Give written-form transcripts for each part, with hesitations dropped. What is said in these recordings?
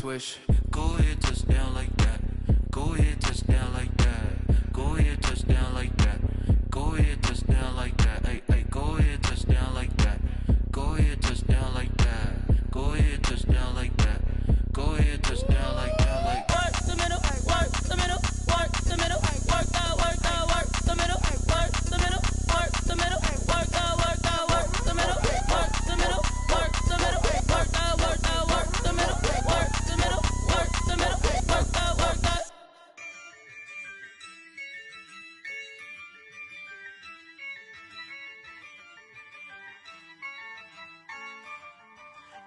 swish. Go ahead, touchdown like that. Go ahead, touchdown like that. Go ahead, touchdown like that. Go ahead, touchdown like that. Hey, hey, go ahead, touchdown like that. Go ahead, touchdown like that. Go ahead, touchdown like that. Go ahead, touchdown like that. Like work the middle, work the middle, work the middle, work out, work the middle, work the middle, work the middle, work out, work the middle, work the middle, work the middle, work out, work the middle, work the middle, work the middle, work out, work out.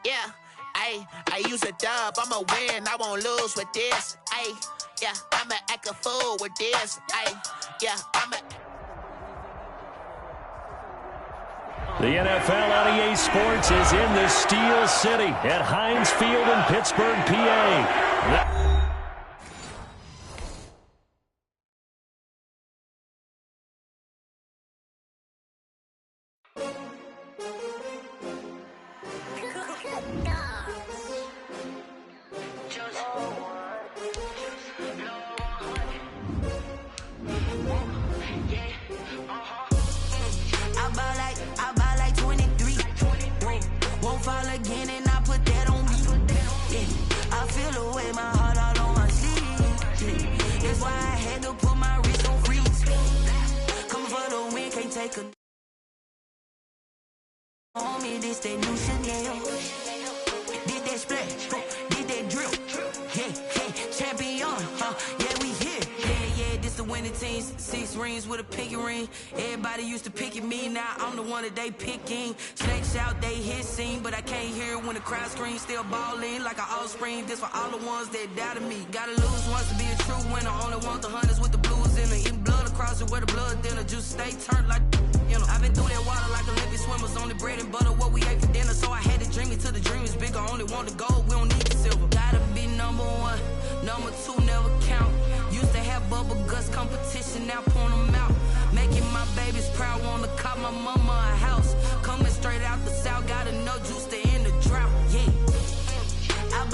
Yeah, I use a dub, I'ma win, I won't lose with this. Yeah, I'ma act a fool with this. Yeah, I'ma. The NFL on EA Sports is in the Steel City at Heinz Field in Pittsburgh, PA. I buy like 23. Won't fall again and I put that on me. Yeah, I feel the way my heart all on my sleeve. That's why I had to put my wrist on freeze. Coming for the win, can't take a on me. This that new Chanel. Did that splash, did that drill. Yeah, champion, yeah, we here. Yeah, this the winning team. 6 rings with a pinky ring. Everybody used to pick at me, now I'm the one that they picking. Snake shout, they hit scene, but I can't hear it when the crowd screams. Still ballin' like an offspring. This for all the ones that doubted me. Gotta lose once to be a true winner. Only want the hunters with the blues in it. Eating blood across it where the blood dinner. Juice stay turned like, you know. I've been through that water like Olympic swimmers. Only bread and butter, what we ate for dinner. So I had to dream it till the dream is bigger. Only want the gold, we don't need the silver. Gotta be number 1, number 2 never count. Used to have bubble guts competition, now point them out. Making my babies proud, wanna cop my mama a house. Coming straight out the south, gotta know juice to end the drought. Yeah, I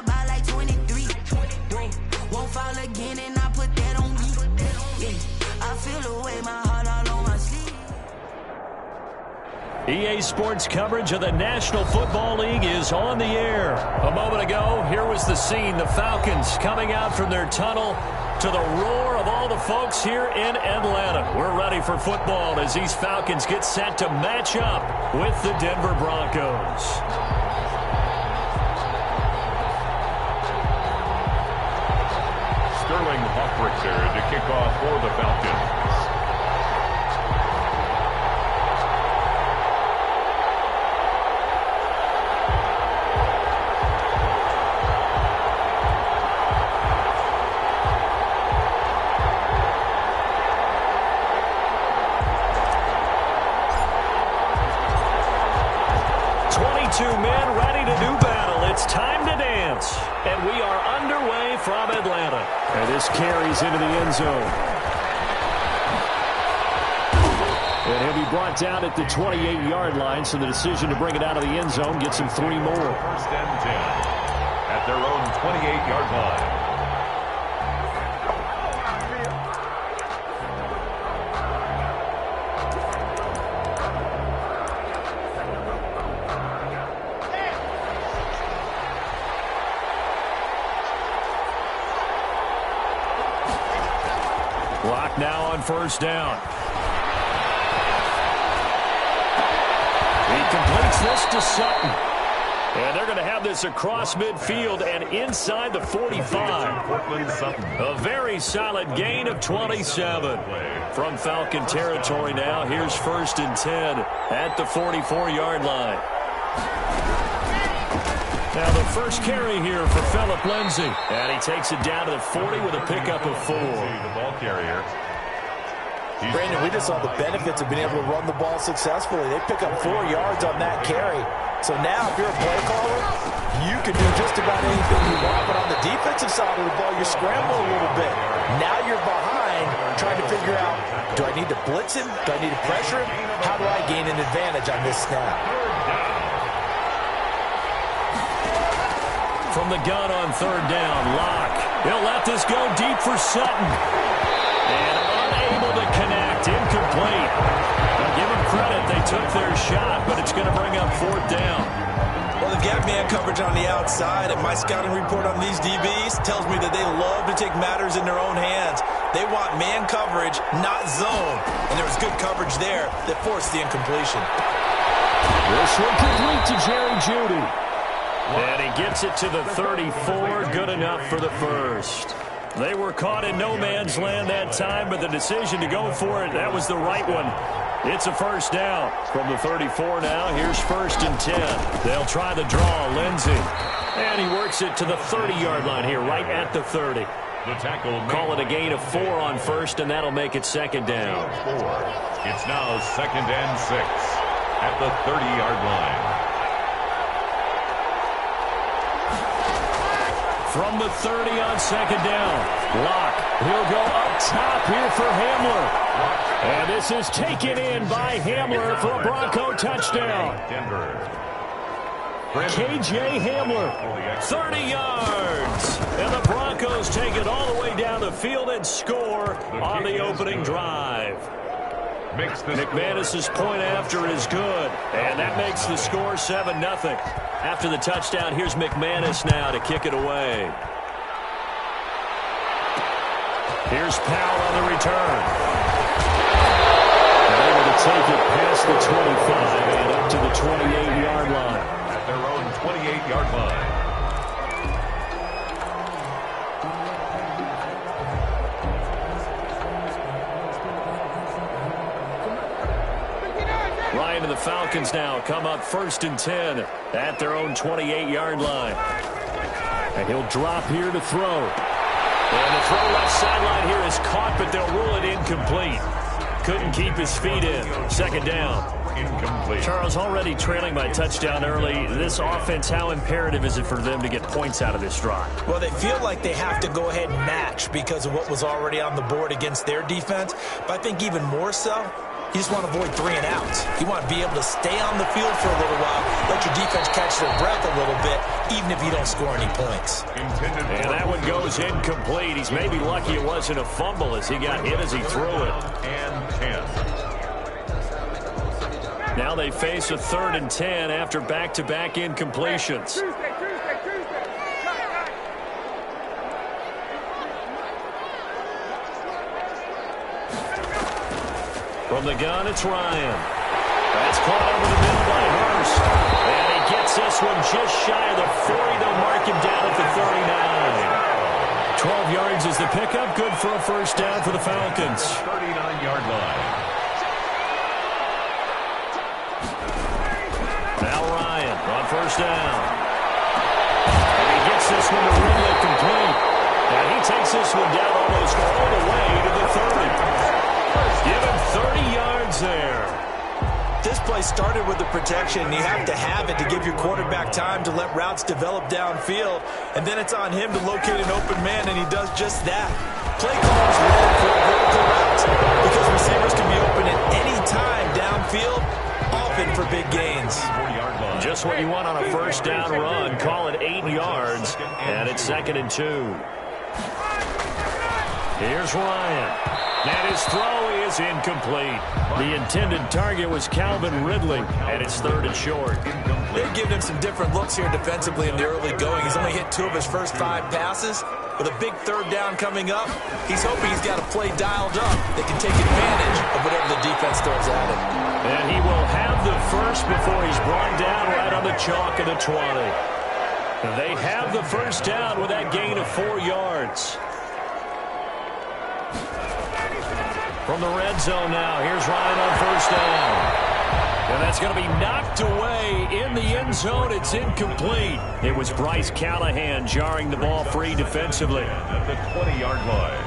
buy like 23. Won't fall again and I put that on me. Yeah, I feel the way my heart all on my sleeve. EA Sports coverage of the National Football League is on the air. A moment ago, here was the scene. The Falcons coming out from their tunnel to the roar of all the folks here in Atlanta. We're ready for football as these Falcons get set to match up with the Denver Broncos. Sterling Hoffrick there to kick off for the Falcons. Men ready to do battle. It's time to dance. And we are underway from Atlanta. And this carries into the end zone. And he'll be brought down at the 28-yard line, so the decision to bring it out of the end zone gets him 3 more. First and 10 at their own 28-yard line. Clock now on first down. He completes this to Sutton. And they're going to have this across midfield and inside the 45. A very solid gain of 27. From Falcon territory now, here's first and 10 at the 44-yard line. Now the first carry here for Phillip Lindsay. And he takes it down to the 40 with a pickup of 4. The ball carrier. Brandon, we just saw the benefits of being able to run the ball successfully. They pick up 4 yards on that carry. So now if you're a play caller, you can do just about anything you want. But on the defensive side of the ball, you're scrambling a little bit. Now you're behind trying to figure out, do I need to blitz him? Do I need to pressure him? How do I gain an advantage on this snap? From the gun on third down, Locke. He'll let this go deep for Sutton. And unable to connect, incomplete. Now give them credit, they took their shot, but it's going to bring up fourth down. Well, they've got man coverage on the outside, and my scouting report on these DBs tells me that they love to take matters in their own hands. They want man coverage, not zone. And there was good coverage there that forced the incompletion. This one complete to Jerry Jeudy. And he gets it to the 34, good enough for the first. They were caught in no man's land that time, but the decision to go for it, that was the right one. It's a first down. From the 34 now, here's first and 10. They'll try the draw, Lindsey. And he works it to the 30-yard line here, right at the 30. The tackle. Call it a gain of 4 on first, and that'll make it second down. It's now second and 6 at the 30-yard line. From the 30 on second down, Locke. He'll go up top here for Hamler. And this is taken in by Hamler for a Bronco touchdown. KJ Hamler, 30 yards. And the Broncos take it all the way down the field and score on the opening drive. McManus's point after is good, and that makes the score 7-0. After the touchdown, here's McManus now to kick it away. Here's Powell on the return. They're able to take it past the 25 and up to the 28-yard line. At their own 28-yard line. Ryan and the Falcons now come up first and 10 at their own 28-yard line. And he'll drop here to throw. And the throw left sideline here is caught, but they'll rule it incomplete. Couldn't keep his feet in. Second down. Incomplete. Charles, already trailing by touchdown early. This offense, how imperative is it for them to get points out of this drive? Well, they feel like they have to go ahead and match because of what was already on the board against their defense. But I think even more so, you just want to avoid 3 and outs. You want to be able to stay on the field for a little while, let your defense catch their breath a little bit, even if you don't score any points. And that one goes incomplete. He's maybe lucky it wasn't a fumble as he got hit as he threw it. And 10. Now they face a 3rd and 10 after back-to-back incompletions. From the gun, it's Ryan. That's caught over the middle by Hurst. And he gets this one just shy of the 40. They'll mark him down at the 39. 12 yards is the pickup. Good for a first down for the Falcons. 39-yard line. Now Ryan on first down. And he gets this one to Ridley complete. And he takes this one down almost all the way to the 30. Give him 30 yards there. This play started with the protection. You have to have it to give your quarterback time to let routes develop downfield. And then it's on him to locate an open man, and he does just that. Play callers look for vertical routes because receivers can be open at any time downfield, often for big gains. Just what you want on a first down run. Call it 8 yards, and it's 2nd and 2. Here's Ryan. And his throw is incomplete. The intended target was Calvin Ridley, and it's 3rd and short. They've given him some different looks here defensively in the early going. He's only hit 2 of his first 5 passes. With a big 3rd down coming up, he's hoping he's got a play dialed up that can take advantage of whatever the defense throws at him. And he will have the first before he's brought down right on the chalk of the 20. They have the first down with that gain of 4 yards. From the red zone now, here's Ryan on first down. And that's going to be knocked away in the end zone. It's incomplete. It was Bryce Callahan jarring the ball free defensively. At the 20-yard line.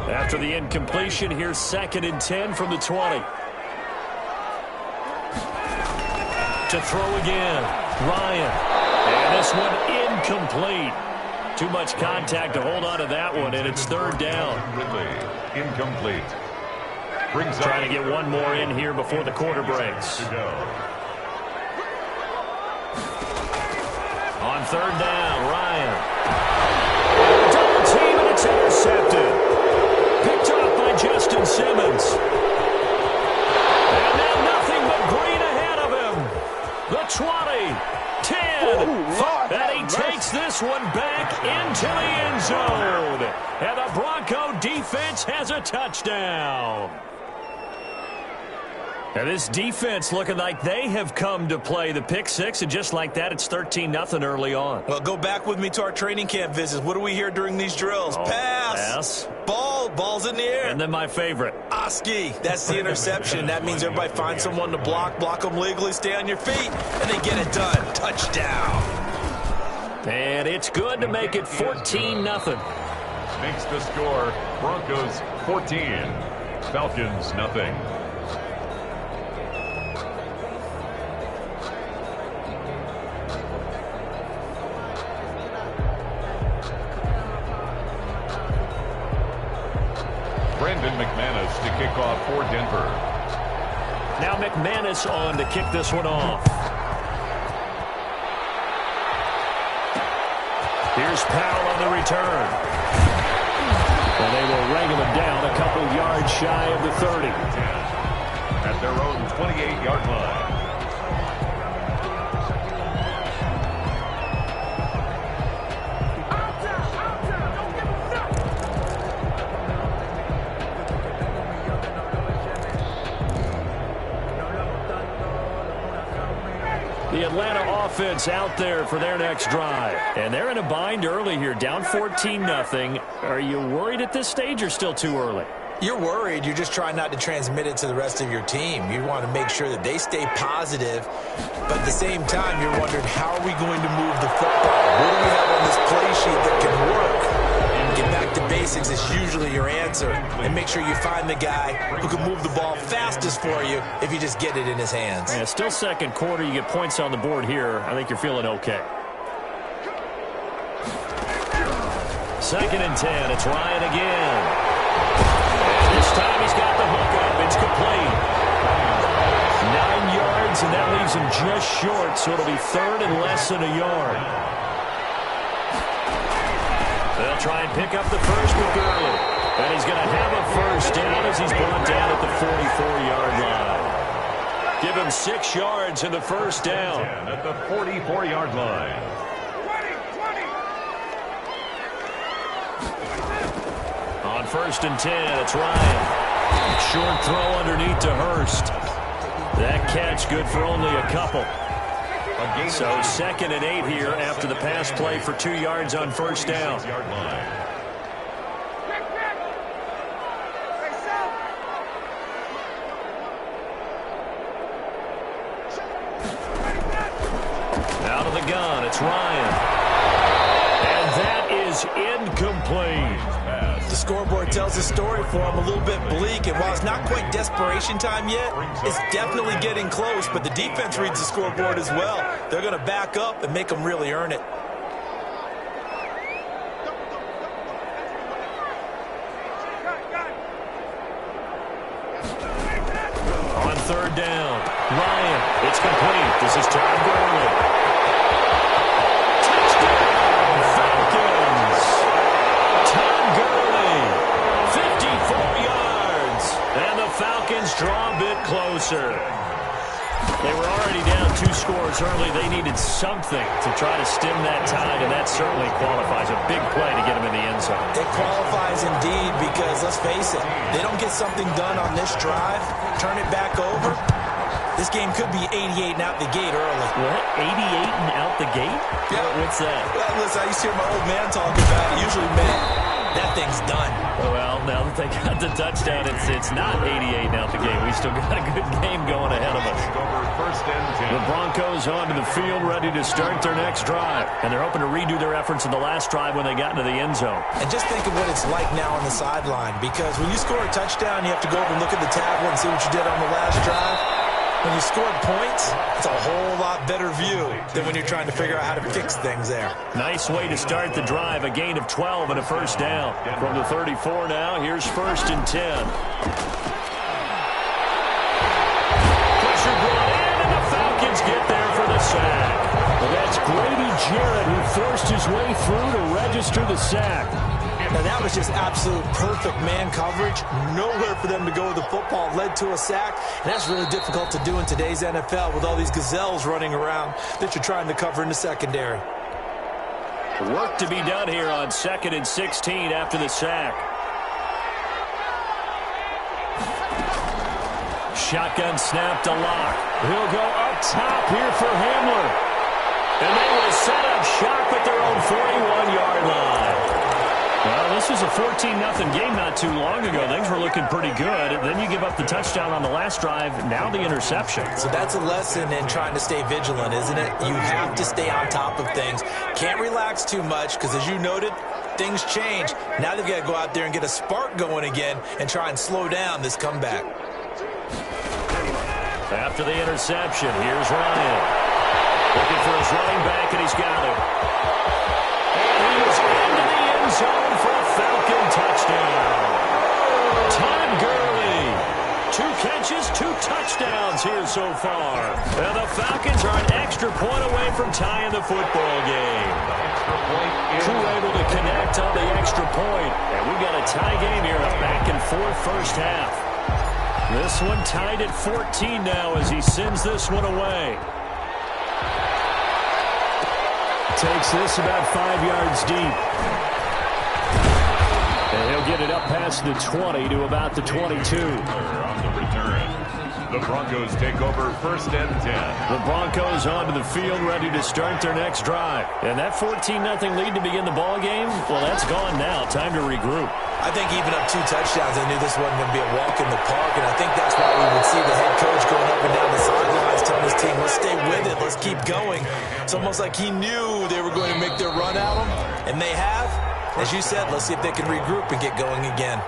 After the incompletion, here's 2nd and 10 from the 20. To throw again, Ryan. And this one incomplete. Too much contact to hold on to that one, and it's 3rd down. Ridley, incomplete. Trying to get one more in here before the quarter breaks. On third down, Ryan. Double team, and it's intercepted. Picked off by Justin Simmons. And now nothing but green ahead of him. The 20, 10, and he takes this one back into the end zone. And the Bronco defense has a touchdown. And this defense looking like they have come to play the pick six, and just like that, it's 13-0 early on. Well, go back with me to our training camp visits. What do we hear during these drills? Pass. Ball's in the air. And then my favorite. Oski. That's the interception. That means everybody finds someone to block them legally, stay on your feet, and they get it done. Touchdown. And it's good to make it 14-0. Makes the score Broncos 14, Falcons nothing. Brendan McManus to kick off for Denver. Now McManus on to kick this one off. Here's Powell on the return. And they will wrangle him down a couple yards shy of the 30. At their own 28-yard line. The Atlanta offense out there for their next drive. And they're in a bind early here, down 14-0. Are you worried at this stage or still too early? You're worried. You're just trying not to transmit it to the rest of your team. You want to make sure that they stay positive. But at the same time, you're wondering, how are we going to move the football? What do we have on this play sheet that can work? And get back to basics is usually your answer. And make sure you find the guy who can move the ball fastest for you if you just get it in his hands. Yeah, still second quarter. You get points on the board here. I think you're feeling okay. 2nd and 10. It's Ryan again. And this time he's got the hook up. It's complete. 9 yards, and that leaves him just short, so it'll be 3rd and less than a yard. They'll try and pick up the first with Gurley. And he's going to have a first down as he's brought down at the 44-yard line. Give him 6 yards in the first down. At the 44-yard line. On 1st and 10, it's Ryan. Short throw underneath to Hurst. That catch good for only a couple. So 2nd and 8 here after the pass play for 2 yards on first down. Out of the gun, it's Ryan. And that is incomplete. The scoreboard tells a story for him, a little bit bleak, and while it's not quite desperation time yet, it's definitely getting close, but the defense reads the scoreboard as well. They're going to back up and make them really earn it. On 3rd down, Ryan, it's complete. This is Todd Gurley. Touchdown, Falcons! Todd Gurley, 54 yards, and the Falcons draw a bit closer. They were already down 2 scores early. They needed something to try to stem that tide, and that certainly qualifies. A big play to get them in the end zone. It qualifies indeed because, let's face it, they don't get something done on this drive, turn it back over, this game could be 88 and out the gate early. What? 88 and out the gate? Yeah. What's that? Well, listen, I used to hear my old man talking about it. Usually meant that thing's done. Well, now that they got the touchdown, it's not 88 and out the gate. We still got a good game going ahead of us. The Broncos onto the field, ready to start their next drive. And they're hoping to redo their efforts in the last drive when they got into the end zone. And just think of what it's like now on the sideline, because when you score a touchdown, you have to go over and look at the tablet and see what you did on the last drive. When you scored points, it's a whole lot better view than when you're trying to figure out how to fix things there. Nice way to start the drive, a gain of 12 and a first down. From the 34 now, here's 1st and 10. Pressure brought in, and the Falcons get there for the sack. Well, that's Grady Jarrett through to register the sack. Now that was just absolute perfect man coverage. Nowhere for them to go with the football. Led to a sack. And that's really difficult to do in today's NFL with all these gazelles running around that you're trying to cover in the secondary. Work to be done here on 2nd and 16 after the sack. Shotgun snap to Locke. He'll go up top here for Hamler. And they will set up shop at their own 41-yard line. Well, this was a 14-0 game not too long ago. Things were looking pretty good. Then you give up the touchdown on the last drive. Now the interception. So that's a lesson in trying to stay vigilant, isn't it? You have to stay on top of things. Can't relax too much because, as you noted, things change. Now they've got to go out there and get a spark going again and try and slow down this comeback. After the interception, here's Ryan. Looking for his running back, and he's got it. And he is into the end zone for a Falcon touchdown. Todd Gurley. 2 catches, 2 touchdowns here so far. And the Falcons are an extra point away from tying the football game. Crew able to connect on the extra point. And we got a tie game here, a back-and-forth first half. This one tied at 14 now as he sends this one away. Takes this about 5 yards deep. And he'll get it up past the 20 to about the 22. On the return, the Broncos take over 1st and 10. The Broncos onto the field ready to start their next drive. And that 14-0 lead to begin the ball game, well, that's gone now. Time to regroup. I think even up 2 touchdowns, they knew this wasn't going to be a walk in the park, and I think that's why we would see the head coach going up and down the sidelines telling his team, let's stay with it, let's keep going. It's almost like he knew they were going to make their run at him, and they have. As you said, let's see if they can regroup and get going again.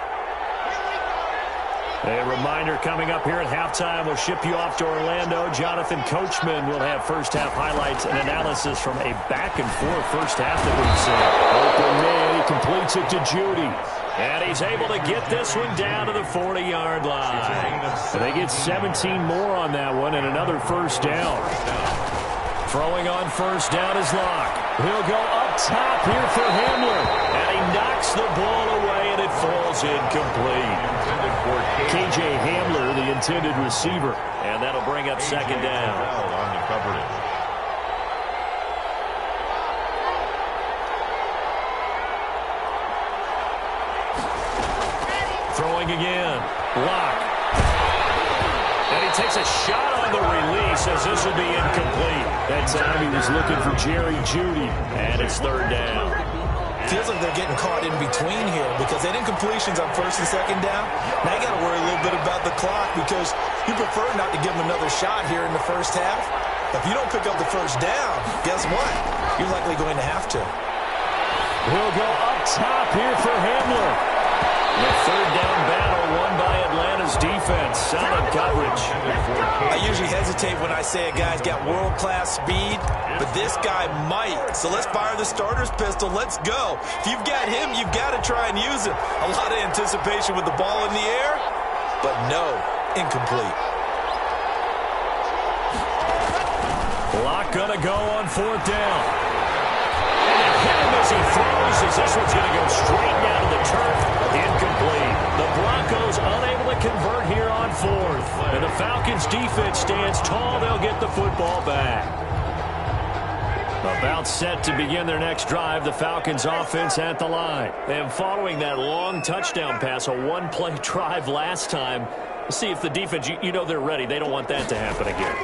A reminder coming up here at halftime. We'll ship you off to Orlando. Jonathan Coachman will have first half highlights and analysis from a back-and-forth first half that we've seen. Open man, he completes it to Judy. And he's able to get this one down to the 40-yard line. And they get 17 more on that one and another first down. Throwing on first down is Locke. He'll go up top here for Hamler. And he knocks the ball away, and it falls incomplete. KJ Hamler, the intended receiver. And that'll bring up second down. On the coverage. Throwing again. Locke. And he takes a shot on the release as this will be incomplete. That time he was looking for Jerry Jeudy. And it's third down. Feels like they're getting caught in between here because they didn't completions on 1st and 2nd down. Now you got to worry a little bit about the clock because you prefer not to give them another shot here in the first half. If you don't pick up the first down, guess what? You're likely going to have to. He'll go up top here for Hamler. The third down battle won by Atlanta's defense. Solid coverage. I usually hesitate when I say a guy's got world-class speed, but this guy might. So let's fire the starter's pistol. Let's go. If you've got him, you've got to try and use him. A lot of anticipation with the ball in the air, but no, incomplete. Locke gonna go on 4th down. And they hit him as he throws as this one's gonna go straight down to the turf. Incomplete. The Broncos unable to convert here on 4th. And the Falcons defense stands tall. They'll get the football back. About set to begin their next drive, the Falcons offense at the line. And following that long touchdown pass, a one-play drive last time, see if the defense, you know they're ready. They don't want that to happen again.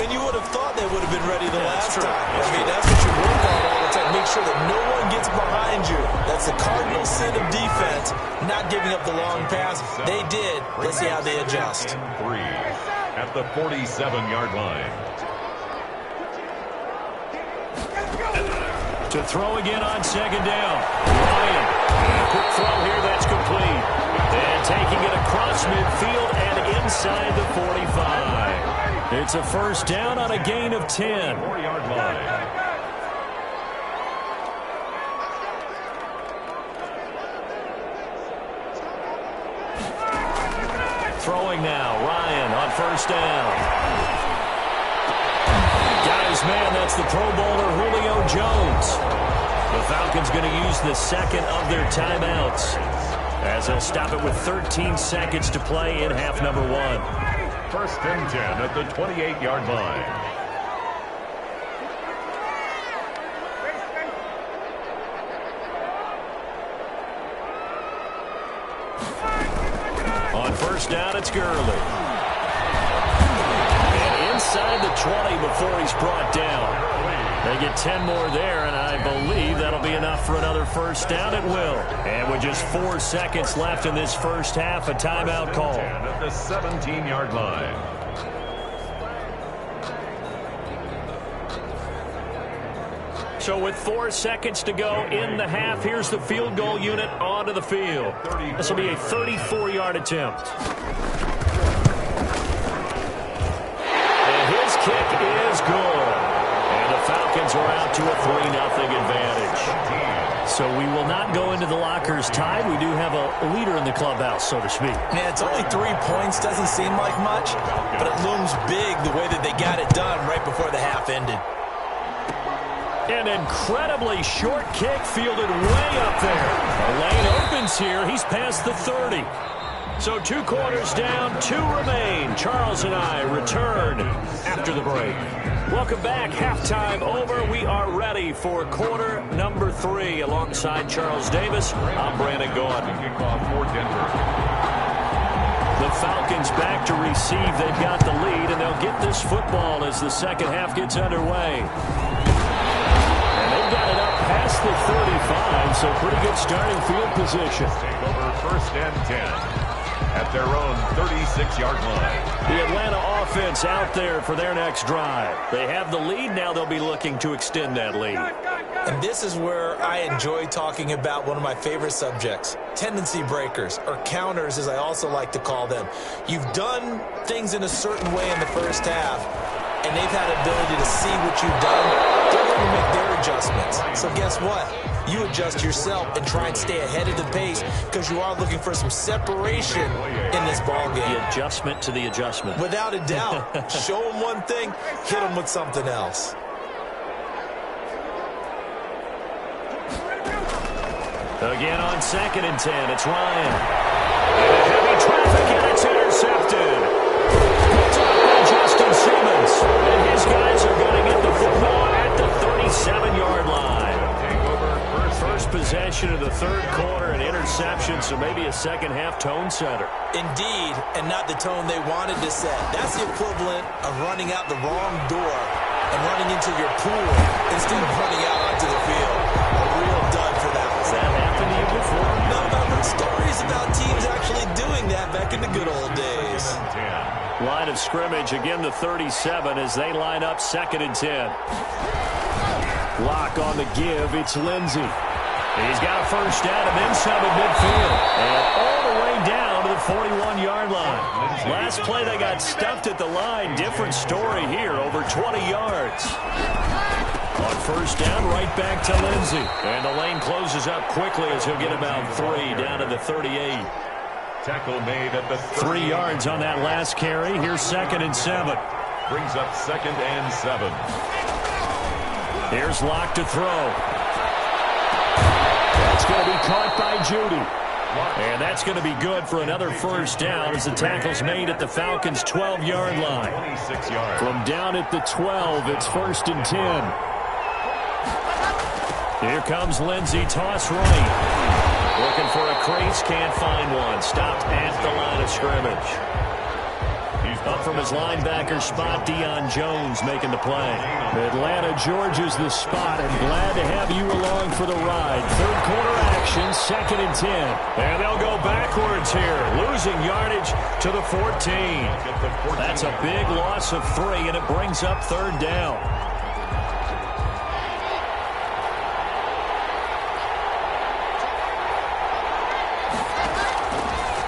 And you would have thought they would have been ready the last time. I mean, that's what you work on all the time. Make sure that no one gets behind you. That's the cardinal sin of defense, not giving up the long pass. They did. Let's see how they adjust. 3 at the 47-yard line. To throw again on 2nd down. Ryan. Quick throw here. That's complete. And taking it across midfield and inside the 45. It's a first down on a gain of 10. 4-yard line. Throwing now. Ryan on first down. Got his man. That's the Pro Bowler Julio Jones. The Falcons going to use the second of their timeouts as they'll stop it with 13 seconds to play in half number 1. 1st and 10 at the 28-yard line. On 1st down, it's Gurley. And inside the 20 before he's brought down. They get 10 more there, and I believe that'll be enough for another 1st down. It will. And with just 4 seconds left in this first half, a timeout call. At the 17-yard line. So with 4 seconds to go in the half, here's the field goal unit onto the field. This will be a 34-yard attempt. And his kick is good. And the Falcons are out to a 3-0 advantage. So we will not go into the lockers tied. We do have a leader in the clubhouse, so to speak. Yeah, it's only 3 points. Doesn't seem like much, but it looms big the way that they got it done right before the half ended. An incredibly short kick fielded way up there. The lane opens here. He's past the 30. So 2 quarters down, 2 remain. Charles and I return after the break. Welcome back. Halftime over. We are ready for quarter number 3. Alongside Charles Davis, I'm Brandon Gaudin. Kickoff for Denver. The Falcons back to receive. They've got the lead, and they'll get this football as the second half gets underway. And they've got it up past the 35, so pretty good starting field position. Take over 1st and 10 at their own 36-yard line. The Atlanta offense out there for their next drive. They have the lead. Now they'll be looking to extend that lead. And this is where I enjoy talking about one of my favorite subjects, tendency breakers, or counters as I also like to call them. You've done things in a certain way in the first half, and they've had ability to see what you've done. They're going to make their adjustments. So guess what? You adjust yourself and try and stay ahead of the pace because you are looking for some separation in this ballgame. The adjustment to the adjustment. Without a doubt. Show them one thing, hit them with something else. Again on 2nd and 10, it's Ryan. And heavy traffic, and it's intercepted. Picked up by Justin Simmons. And his guys are going to get the football at the 37-yard line. First possession of the 3rd quarter, an interception, so maybe a second-half tone setter. Indeed, and not the tone they wanted to set. That's the equivalent of running out the wrong door and running into your pool instead of running out onto the field. A real dud for that one. Has that happened to you before? No, I've heard stories about teams actually doing that back in the good old days. Line of scrimmage, again the 37 as they line up 2nd and 10. Lock on the give, it's Lindsey. He's got a 1st down and then some at midfield. And all the way down to the 41-yard line. Last play they got stuffed at the line. Different story here, over 20 yards. On 1st down, right back to Lindsey. And the lane closes up quickly as he'll get about 3 down to the 38. Tackle made at the 3 yards on that last carry. Here's 2nd and 7. Brings up 2nd and 7. Here's Locke to throw. That's going to be caught by Judy. And that's going to be good for another 1st down as the tackle's made at the Falcons' 12-yard line. 26 yards. From down at the 12, it's 1st and 10. Here comes Lindsey, toss right. Looking for a crease, can't find one. Stopped at the line of scrimmage. Up from his linebacker spot, Deion Jones making the play. Atlanta, Georgia's the spot, and glad to have you along for the ride. 3rd quarter action, 2nd and 10. And they'll go backwards here, losing yardage to the 14. That's a big loss of 3, and it brings up 3rd down.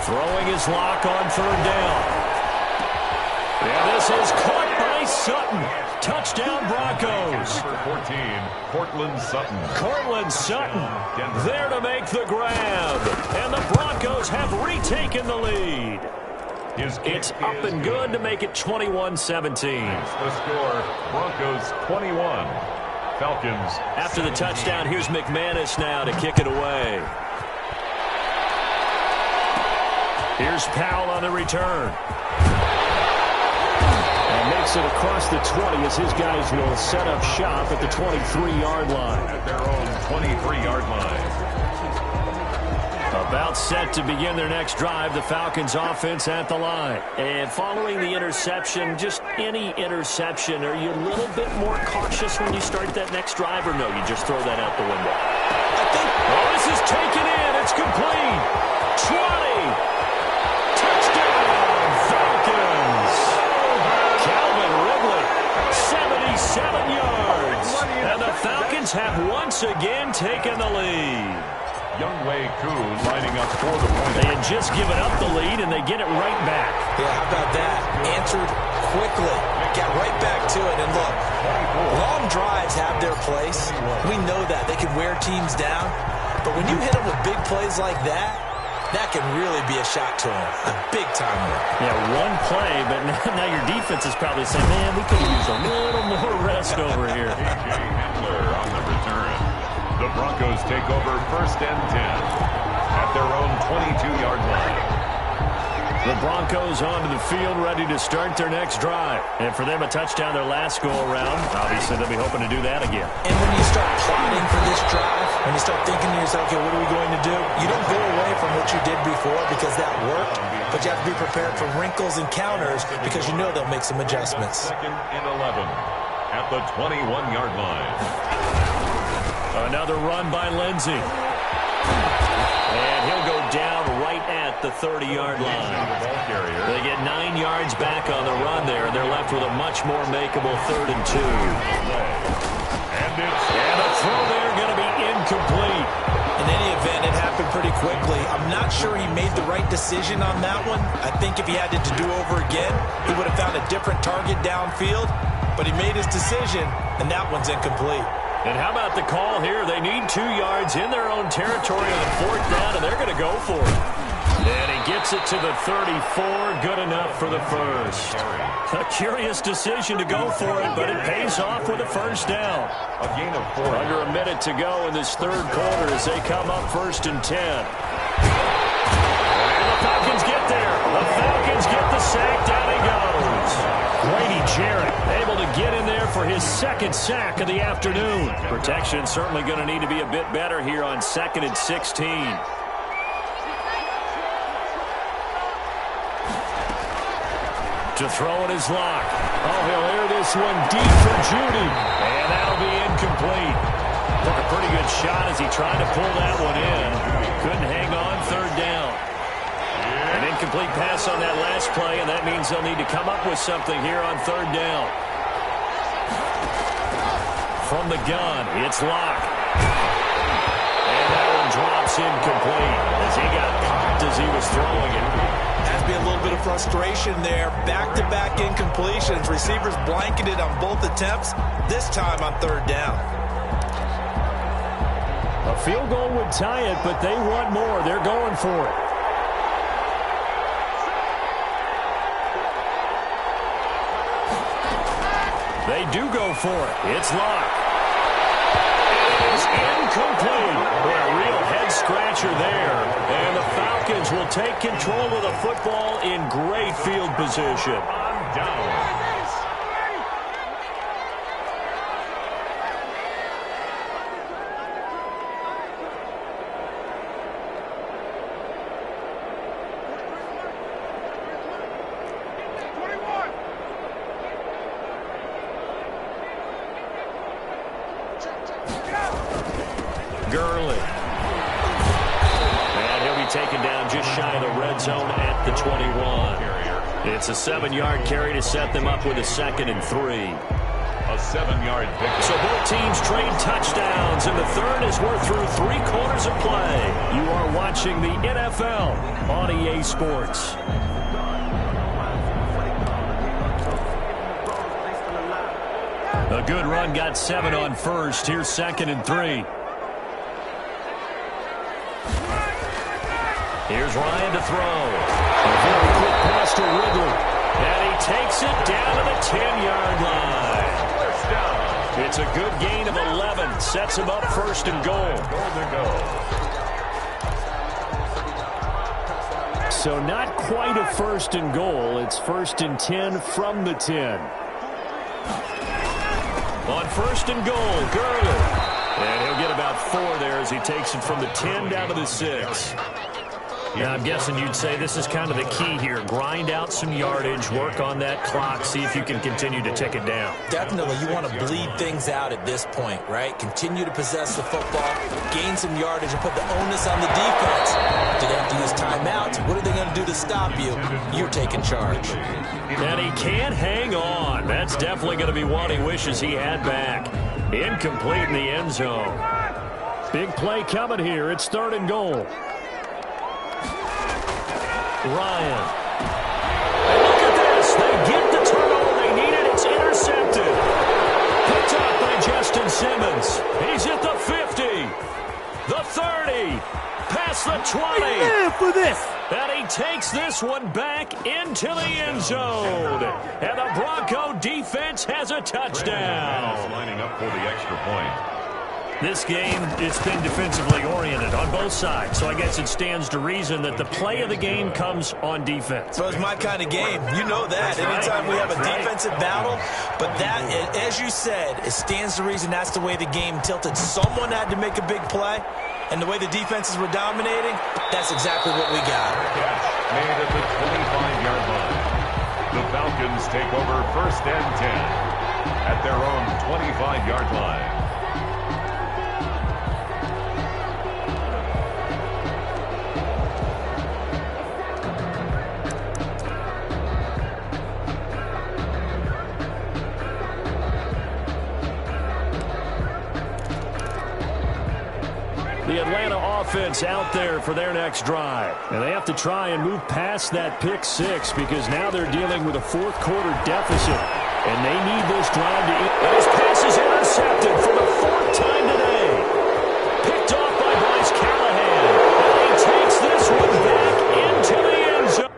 Throwing his Lock on 3rd down. And this is caught by Sutton. Touchdown Broncos. Number 14, Cortland Sutton. Cortland Sutton there to make the grab. And the Broncos have retaken the lead. It's up and good to make it 21-17. The score, Broncos 21. Falcons. After the touchdown, here's McManus now to kick it away. Here's Powell on the return. And makes it across the 20 as his guys will set up shop at the 23-yard line. At their own 23-yard line. About set to begin their next drive, the Falcons offense at the line. And following the interception, just any interception, are you a little bit more cautious when you start that next drive, or no, you just throw that out the window? Oh, this is taken in. It's complete. 20. Touchdown, Falcons. Calvin Ridley, 77 yards. And the Falcons have once again taken the lead. Younghoe Koo lining up for the point. They had just given up the lead, and they get it right back. Yeah, how about that? Answered quickly. Got right back to it. And look, long drives have their place. We know that. They can wear teams down. But when you hit them with big plays like that, that can really be a shot to them. A big-time one. Yeah, one play, but now your defense is probably saying, man, we could use a little more rest over here. A.J. Handler on the return. The Broncos take over 1st and 10 at their own 22-yard line. The Broncos onto the field, ready to start their next drive. And for them, a touchdown their last go-around. Obviously, they'll be hoping to do that again. And when you start plotting for this drive, when you start thinking to yourself, okay, what are we going to do? You don't go away from what you did before because that worked, but you have to be prepared for wrinkles and counters because you know they'll make some adjustments. 2nd and 11 at the 21-yard line. Another run by Lindsey. And he'll go down right at the 30-yard line. They get 9 yards back on the run there, and they're left with a much more makeable 3rd and 2. And the throw there going to be incomplete. In any event, it happened pretty quickly. I'm not sure he made the right decision on that one. I think if he had it to do over again, he would have found a different target downfield. But he made his decision, and that one's incomplete. And how about the call here? They need 2 yards in their own territory on 4th down, and they're going to go for it. And he gets it to the 34. Good enough for the first. A curious decision to go for it, but it pays off with a 1st down. a gain of 4. Under a minute to go in this 3rd quarter as they come up 1st and 10. And the Falcons get there. The Falcons get the sack. Down he goes. Grady Jarrett able to get in there for his 2nd sack of the afternoon. Protection certainly going to need to be a bit better here on 2nd and 16. To throw it is Locke. Oh, he'll air this one deep for Judy. And that'll be incomplete. Took a pretty good shot as he tried to pull that one in. Couldn't hang on. 3rd down. An incomplete pass on that last play, and that means they'll need to come up with something here on 3rd down. From the gun, it's Locke. And that one drops incomplete as he got popped as he was throwing it. Has to be a little bit of frustration there. Back-to-back incompletions. Receivers blanketed on both attempts, this time on 3rd down. A field goal would tie it, but they want more. They're going for it. They do go for it. It's Locke. It is incomplete. Boy, a real head-scratcher there. And the Falcons will take control of the football in great field position. Down. Gurley. And he'll be taken down just shy of the red zone at the 21. It's a 7-yard carry to set them up with a 2nd and 3. A 7-yard pickup. So both teams trade touchdowns, and the 3rd as we're through 3 quarters of play. You are watching the NFL on EA Sports. A good run, got 7 on 1st. Here's 2nd and 3. Here's Ryan to throw. A very quick pass to Ridley. And he takes it down to the 10-yard line. First down. It's It's a good gain of 11. Sets him up first and goal. So not quite a first and goal. It's first and 10 from the 10. On first and goal, Gurley. And he'll get about 4 there as he takes it from the 10 down to the 6. Now, I'm guessing you'd say this is kind of the key here. Grind out some yardage, work on that clock, see if you can continue to tick it down. Definitely, you want to bleed things out at this point, right? Continue to possess the football, gain some yardage, and put the onus on the defense. Do they have to use timeouts? What are they going to do to stop you? You're taking charge. And he can't hang on. That's definitely going to be one he wishes he had back. Incomplete in the end zone. Big play coming here. It's third and goal. Ryan. And look at this. They get the turnover they needed. It's intercepted. Picked up by Justin Simmons. He's at the 50. The 30. Past the 20. For this. And he takes this one back into the end zone. And the Bronco defense has a touchdown. Lining up for the extra point. This game, it's been defensively oriented on both sides, so I guess it stands to reason that the play of the game comes on defense. So it's my kind of game. You know that. Anytime we have a defensive battle, but that, as you said, it stands to reason that's the way the game tilted. Someone had to make a big play, and the way the defenses were dominating, that's exactly what we got. Catch made at the 25-yard line. The Falcons take over first and 10 at their own 25-yard line. The Atlanta offense out there for their next drive. And they have to try and move past that pick 6 because now they're dealing with a fourth quarter deficit. And they need this drive to end. This pass is intercepted for the 4th time today. Picked off by Bryce Callahan. And he takes this one back into the end zone.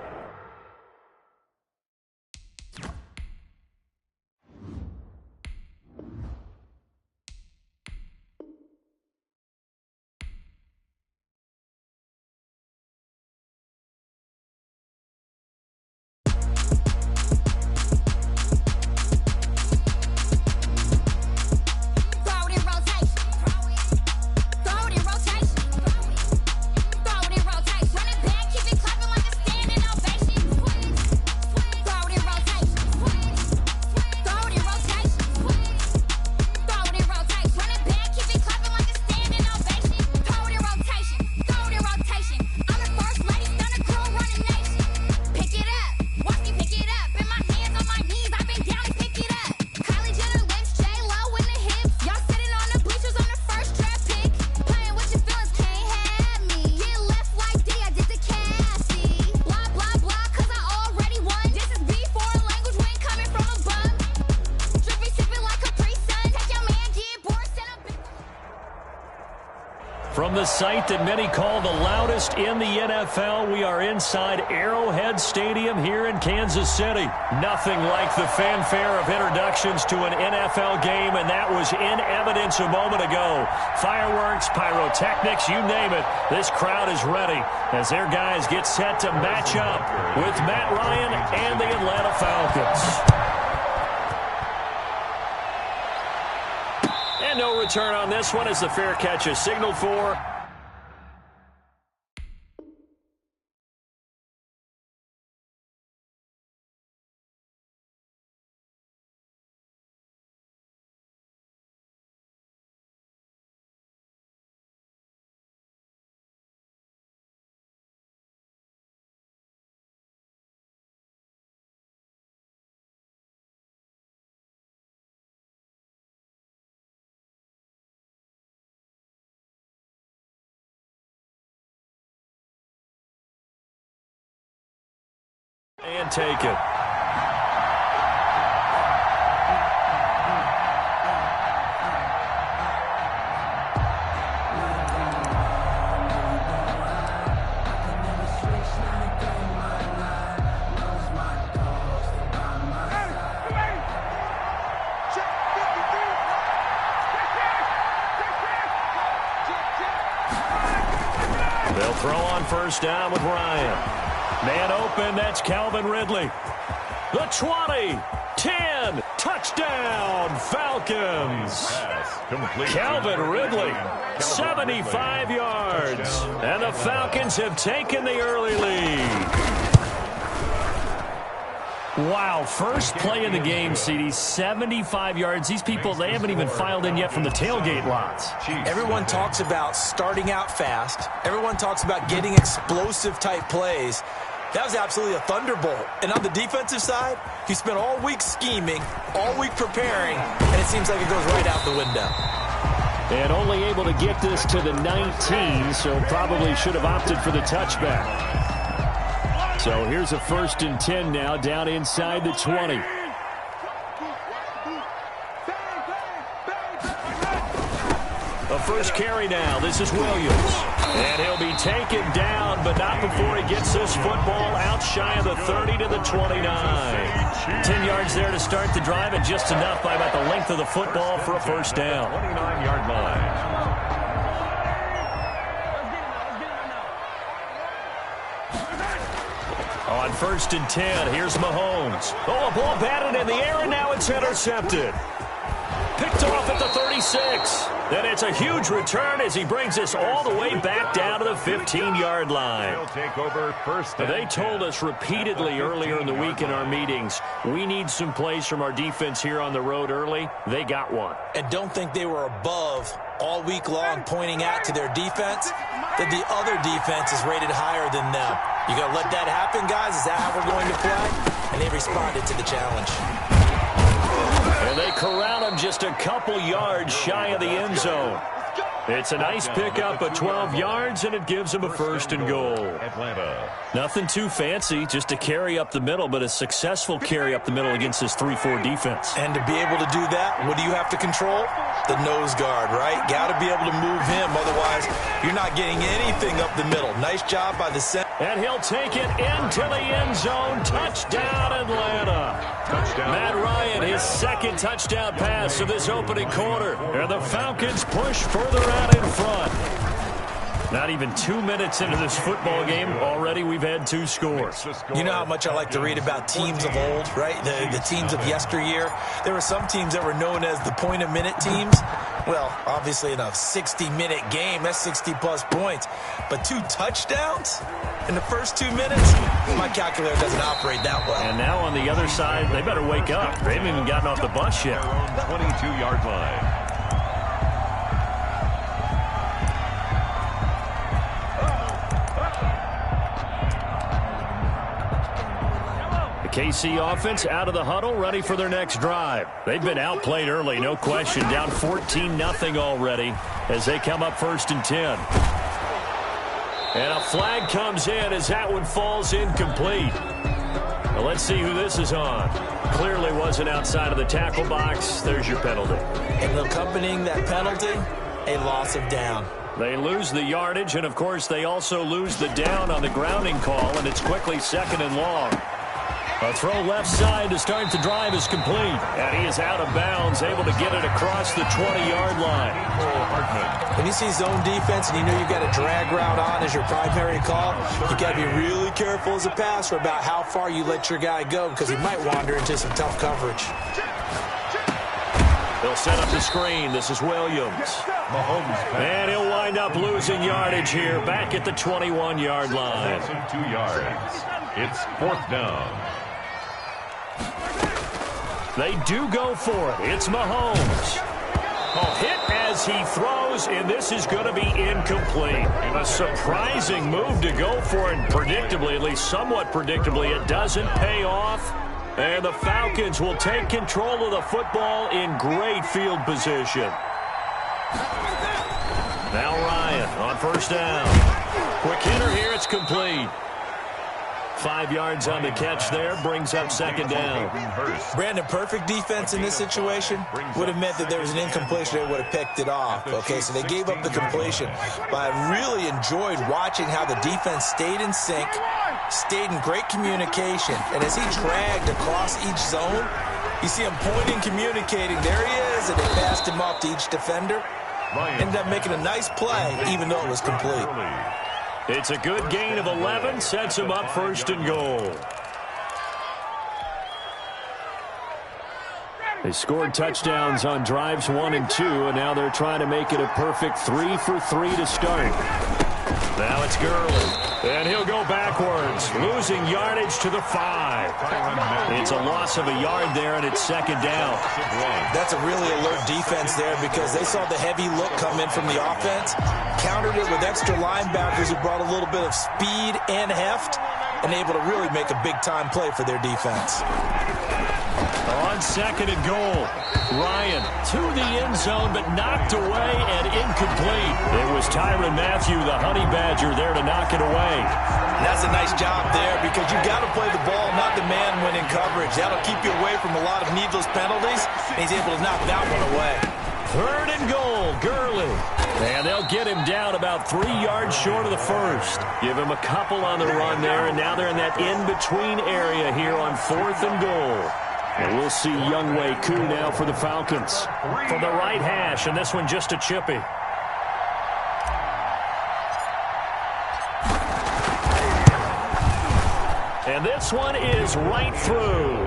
From the site that many call the loudest in the NFL, we are inside Arrowhead Stadium here in Kansas City. Nothing like the fanfare of introductions to an NFL game, and that was in evidence a moment ago. Fireworks, pyrotechnics, you name it. This crowd is ready as their guys get set to match up with Matt Ryan and the Atlanta Falcons. And no return on this one as the fair catch is signaled for. And take it. throw on first down with Ryan. Man open, that's Calvin Ridley. The 20, 10, touchdown, Falcons. Calvin Ridley, 75 yards. And the Falcons have taken the early lead. Wow, first play in the game, CD, 75 yards. These people, they haven't even filed in yet from the tailgate lots. Everyone talks about starting out fast. Everyone talks about getting explosive-type plays. That was absolutely a thunderbolt. And on the defensive side, he spent all week scheming, all week preparing, and it seems like it goes right out the window. And only able to get this to the 19, so probably should have opted for the touchback. So here's a 1st and 10 now, down inside the 20. A first carry now. This is Williams. And he'll be taken down, but not before he gets this football out shy of the 30 to the 29. 10 yards there to start the drive, and just enough by about the length of the football for a first down. 29-yard line. On 1st and 10, here's Mahomes. Oh, a ball batted in the air, and now it's intercepted. Picked off at the 36. Then it's a huge return as he brings us all the way back down to the 15-yard line. He'll take over first. They told us repeatedly earlier in the week in our meetings, we need some plays from our defense here on the road early. They got one. And don't think they were above all week long pointing out to their defense that the other defense is rated higher than them. You got to let that happen, guys? Is that how we're going to play? And they responded to the challenge. And they corral him just a couple yards shy of the end zone. It's a nice pickup of 12 yards, and it gives him a 1st and goal. Atlanta. Nothing too fancy, just a carry up the middle, but a successful carry up the middle against this 3-4 defense. And to be able to do that, what do you have to control? The nose guard, right? Got to be able to move him, otherwise you're not getting anything up the middle. Nice job by the center. And he'll take it into the end zone. Touchdown, Atlanta. Touchdown. Matt Ryan, his 2nd touchdown pass of this opening quarter. And the Falcons push further out in front. Not even 2 minutes into this football game, already we've had 2 scores. You know how much I like to read about teams of old, right? The teams of yesteryear. There were some teams that were known as the point-a-minute teams. Well, obviously in a 60-minute game, that's 60-plus points. But 2 touchdowns in the first 2 minutes? My calculator doesn't operate that well. And now on the other side, they better wake up. They haven't even gotten off the bus yet. 22-yard line. KC offense out of the huddle, ready for their next drive. They've been outplayed early, no question. Down 14-0 already as they come up 1st and 10. And a flag comes in as that one falls incomplete. Well, let's see who this is on. Clearly wasn't outside of the tackle box. There's your penalty. And accompanying that penalty, a loss of down. They lose the yardage, and, of course, they also lose the down on the grounding call, and it's quickly 2nd and long. A throw left side to start the drive is complete. And he is out of bounds, able to get it across the 20-yard line. When you see zone defense and you know you've got a drag route on as your primary call, you got to be really careful as a passer about how far you let your guy go because he might wander into some tough coverage. They'll set up the screen. This is Williams. And he'll wind up losing yardage here back at the 21-yard line. 2 yards. It's 4th down. They do go for it. It's Mahomes. Hit as he throws, and this is going to be incomplete. A surprising move to go for it, predictably, at least somewhat predictably. It doesn't pay off, and the Falcons will take control of the football in great field position. Now Ryan on 1st down. Quick hitter here, it's complete. 5 yards on the catch there, brings up 2nd down. Brandon, perfect defense in this situation would have meant that there was an incompletion. They would have picked it off. Okay, so they gave up the completion. But I really enjoyed watching how the defense stayed in sync, stayed in great communication. And as he dragged across each zone, you see him pointing, communicating. There he is, and they passed him off to each defender. Ended up making a nice play, even though it was complete. It's a good gain of 11, sets him up first and goal. They scored touchdowns on drives 1 and 2, and now they're trying to make it a perfect 3 for 3 to start. Now it's Gurley, and he'll go backwards, losing yardage to the 5. It's a loss of a yard there, and it's second down. That's a really alert defense there because they saw the heavy look come in from the offense, countered it with extra linebackers who brought a little bit of speed and heft, and able to really make a big-time play for their defense. On second and goal, Ryan to the end zone, but knocked away and incomplete. It was Tyrann Mathieu, the Honey Badger, there to knock it away. That's a nice job there because you got to play the ball, not the man when in coverage. That'll keep you away from a lot of needless penalties, and he's able to knock that one away. Third and goal, Gurley. And they'll get him down about 3 yards short of the first. Give him a couple on the run there, and now they're in that in-between area here on 4th and goal. And we'll see Younghoe Koo now for the Falcons. From the right hash, and this one just a chippy. And this one is right through.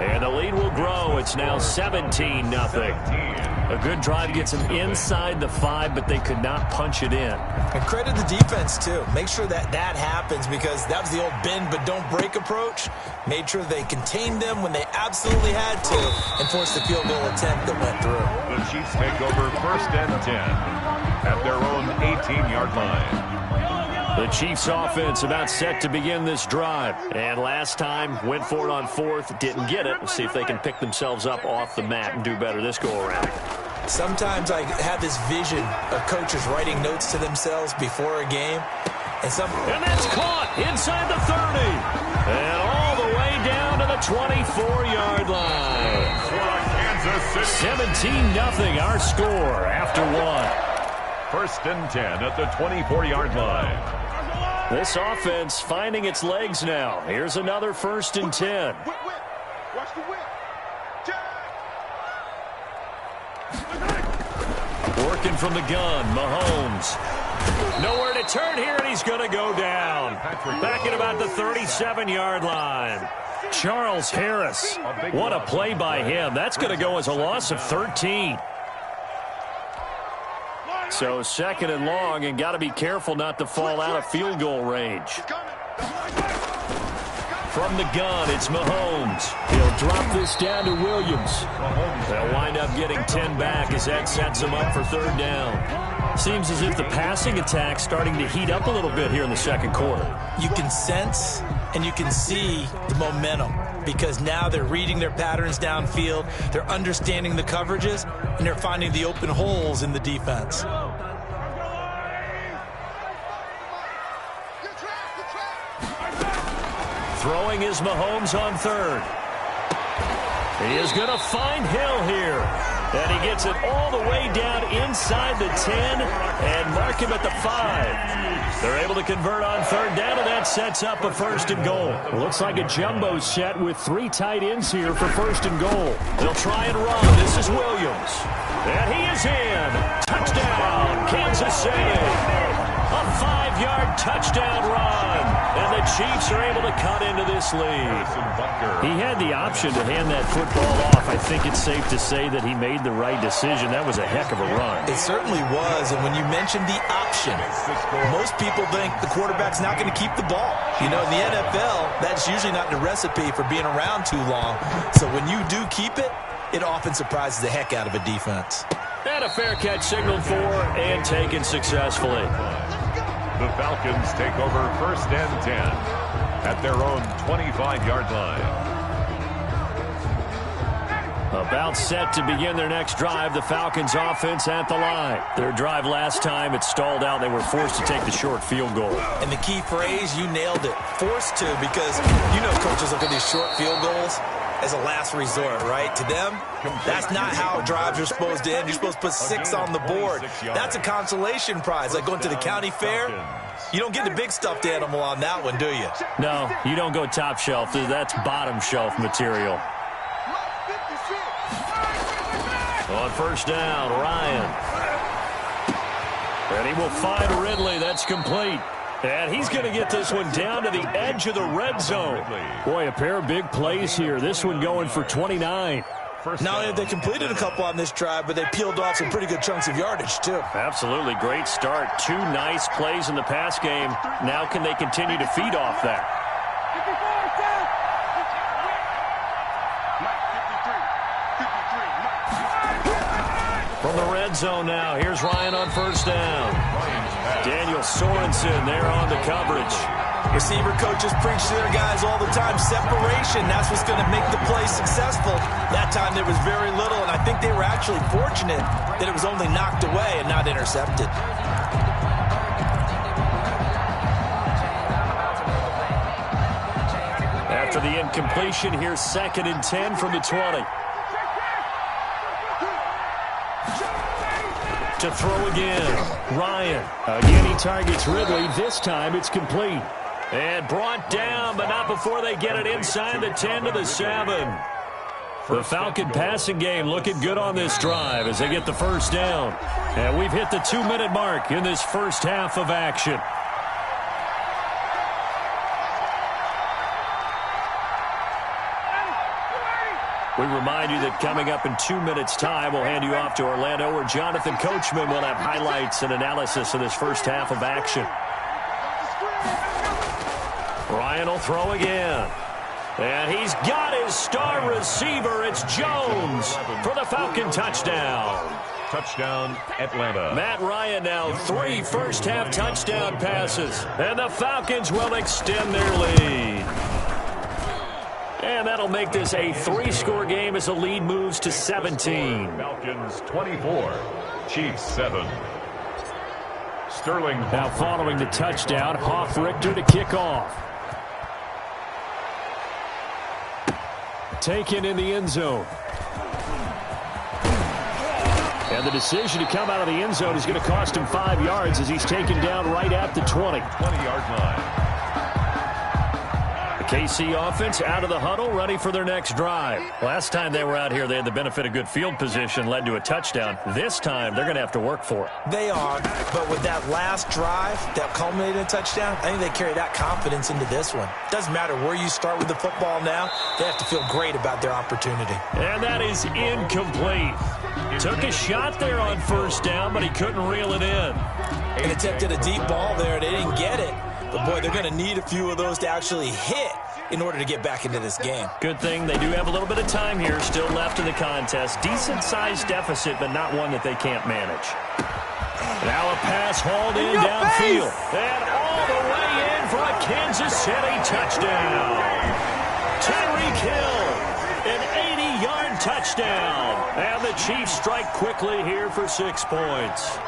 And the lead will grow. It's now 17-0. A good drive gets them inside the 5, but they could not punch it in. And credit the defense, too. Make sure that happens because that was the old bend but don't break approach. Made sure they contained them when they absolutely had to and forced the field goal attempt that went through. The Chiefs take over 1st and 10 at their own 18-yard line. The Chiefs offense about set to begin this drive. And last time, went for it on 4th, didn't get it. We'll see if they can pick themselves up off the mat and do better this go-around. Sometimes I have this vision of coaches writing notes to themselves before a game. And that's caught inside the 30. And all the way down to the 24-yard line. 17-0 our score after 1. 1st and 10 at the 24-yard line. This offense finding its legs now. Here's another 1st and 10. Watch the whip. Working from the gun, Mahomes. Nowhere to turn here, and he's going to go down. Back at about the 37-yard line. Charles Harris. What a play by him. That's going to go as a loss of 13. So 2nd and long, and got to be careful not to fall out of field goal range. From the gun, it's Mahomes. He'll drop this down to Williams. They'll wind up getting 10 back as that sets them up for 3rd down. Seems as if the passing attack's starting to heat up a little bit here in the 2nd quarter. You can sense and you can see the momentum because now they're reading their patterns downfield, they're understanding the coverages, and they're finding the open holes in the defense. Throwing is Mahomes on 3rd. He is going to find Hill here. And he gets it all the way down inside the 10 and mark him at the 5. They're able to convert on 3rd down, and that sets up a 1st and goal. Looks like a jumbo set with 3 tight ends here for 1st and goal. They'll try and run. This is Williams. And he is in. Touchdown, Kansas City. A 5-yard touchdown run. And the Chiefs are able to cut into this lead. He had the option to hand that football off. I think it's safe to say that he made the right decision. That was a heck of a run. It certainly was. And when you mentioned the option, most people think the quarterback's not going to keep the ball. You know, in the NFL, that's usually not the recipe for being around too long. So when you do keep it, it often surprises the heck out of a defense. And a fair catch signaled for and taken successfully. The Falcons take over 1st and 10 at their own 25-yard line. About set to begin their next drive, the Falcons offense at the line. Their drive last time, it stalled out. They were forced to take the short field goal. And the key phrase, you nailed it, forced to, because you know coaches look at these short field goals as a last resort, right? To them, that's not how drives are supposed to end. You're supposed to put 6 on the board. That's a consolation prize, like going to the county fair. You don't get the big stuffed animal on that one, do you? No, you don't go top shelf. That's bottom shelf material. On 1st down, Ryan. And he will find Ridley. That's complete. And he's going to get this one down to the edge of the red zone. Boy, a pair of big plays here. This one going for 29. Not only have they completed a couple on this drive, but they peeled off some pretty good chunks of yardage, too. Absolutely. Great start. 2 nice plays in the pass game. Now can they continue to feed off that? From the red zone now, here's Ryan on first down. Daniel Sorensen there on the coverage. Receiver coaches preach to their guys all the time. Separation, that's what's going to make the play successful. That time there was very little, and I think they were actually fortunate that it was only knocked away and not intercepted. After the incompletion, here's 2nd and 10 from the 20. To throw again, Ryan. Again, he targets Ridley. This time it's complete. And brought down, but not before they get it inside the 10 to the 7. The Falcon passing game looking good on this drive as they get the first down. And we've hit the 2-minute mark in this first half of action. We remind you that coming up in 2 minutes' time, we'll hand you off to Orlando, where Jonathan Coachman will have highlights and analysis of this first half of action. Ryan will throw again. And he's got his star receiver. It's Jones for the Falcon touchdown. Touchdown, Atlanta. Matt Ryan now 3 first-half touchdown passes. And the Falcons will extend their lead. And that'll make this a 3-score game as the lead moves to 17. Falcons 24, Chiefs 7. Sterling. Now following the touchdown, Hoff-Richter to kick off. Taken in the end zone. And the decision to come out of the end zone is going to cost him 5 yards as he's taken down right at the 20. 20-yard line. KC offense out of the huddle, ready for their next drive. Last time they were out here, they had the benefit of good field position, led to a touchdown. This time, they're going to have to work for it. They are, but with that last drive that culminated in a touchdown, I think they carry that confidence into this one. Doesn't matter where you start with the football now, they have to feel great about their opportunity. And that is incomplete. Took a shot there on first down, but he couldn't reel it in. And attempted a deep ball there. They didn't get it. But, boy, they're going to need a few of those to actually hit in order to get back into this game. Good thing they do have a little bit of time here still left in the contest. Decent-sized deficit, but not one that they can't manage. Now a pass hauled in downfield. And all the way in for a Kansas City touchdown. Tyreek Hill, an 80-yard touchdown. And the Chiefs strike quickly here for 6 points.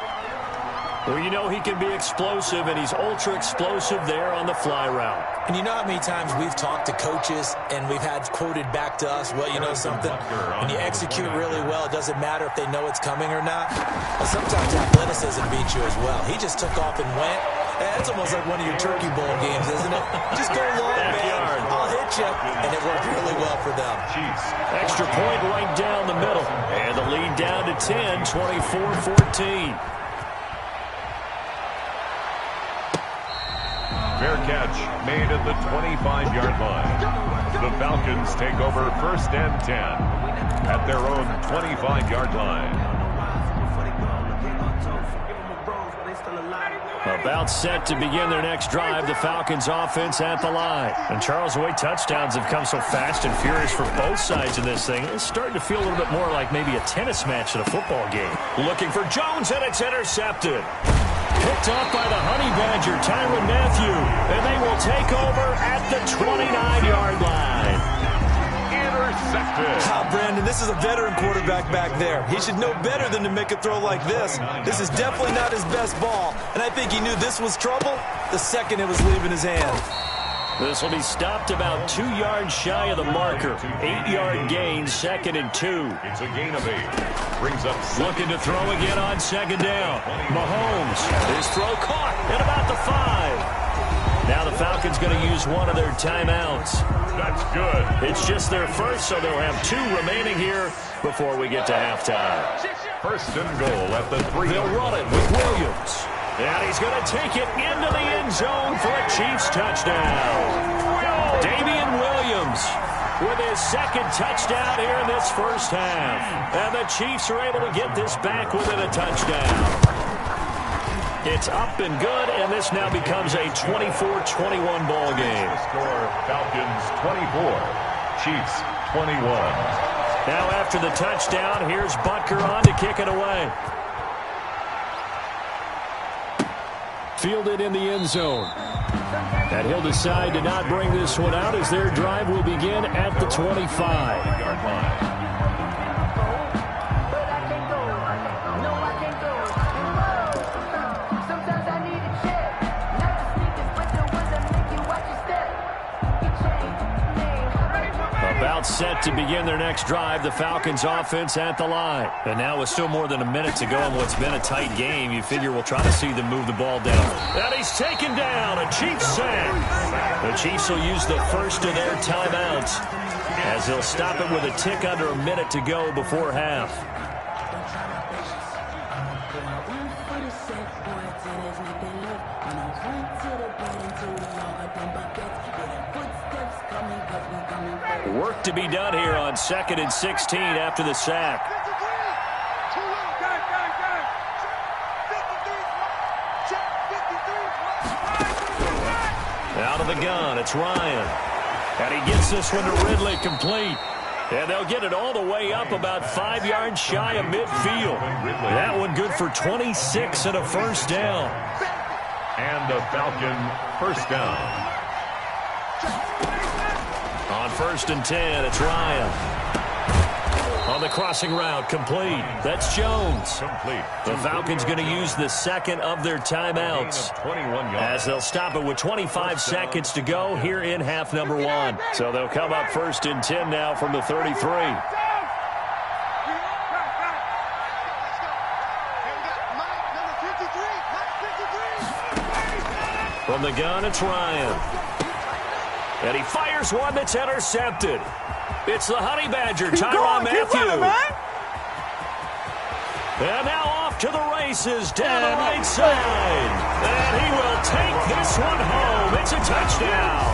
Well, you know he can be explosive, and he's ultra-explosive there on the fly route. And you know how many times we've talked to coaches and we've had quoted back to us, well, you know something? When you execute really well, it doesn't matter if they know it's coming or not. But sometimes athleticism beats you as well. He just took off and went. That's almost like one of your Turkey Bowl games, isn't it? Just go long, man. I'll hit you. And it worked really well for them. Extra point right down the middle. And the lead down to 10, 24-14. Fair catch made at the 25-yard line. The Falcons take over 1st and 10 at their own 25-yard line. About set to begin their next drive, the Falcons offense at the line. And Charles, the way touchdowns have come so fast and furious for both sides in this thing, it's starting to feel a little bit more like maybe a tennis match at a football game. Looking for Jones, and it's intercepted. Picked off by the Honey Badger, Tyrann Mathieu. And they will take over at the 29-yard line. Intercepted. Brandon, this is a veteran quarterback back there. He should know better than to make a throw like this. This is definitely not his best ball. And I think he knew this was trouble the second it was leaving his hand. This will be stopped about 2 yards shy of the marker. 8-yard gain, 2nd and 2. It's a gain of 8. Brings up looking to throw again on 2nd down. Mahomes, his throw caught at about the 5. Now the Falcons going to use one of their timeouts. That's good. It's just their first, so they'll have 2 remaining here before we get to halftime. 1st and goal at the 3. They'll run it with Williams. And he's going to take it into the end zone for a Chiefs touchdown. Damian Williams with his second touchdown here in this first half. And the Chiefs are able to get this back within a touchdown. It's up and good, and this now becomes a 24-21 ball game. Score Falcons 24, Chiefs 21. Now after the touchdown, here's Butker on to kick it away. Fielded in the end zone. And he'll decide to not bring this one out as their drive will begin at the 25-yard line. About set to begin their next drive, the Falcons offense at the line. And now with still more than a minute to go in what's been a tight game, you figure we'll try to see them move the ball down. And he's taken down, a Chiefs sack. The Chiefs will use the first of their timeouts as they'll stop it with a tick under a minute to go before half. Work to be done here on 2nd and 16 after the sack. Out of the gun, it's Ryan. And he gets this one to Ridley, complete. And they'll get it all the way up about 5 yards shy of midfield. That one good for 26 and a first down. And a Falcon first down. On 1st and 10, it's Ryan. On the crossing route, complete. That's Jones. Complete. The Falcons going to use the second of their timeouts as they'll stop it with 25 seconds to go here in half number 1. So they'll come up 1st and 10 now from the 33. From the gun, it's Ryan. And he fires one that's intercepted. It's the Honey Badger, Tyrann Mathieu. And now off to the races down the right side. And he will take this one home. It's a touchdown.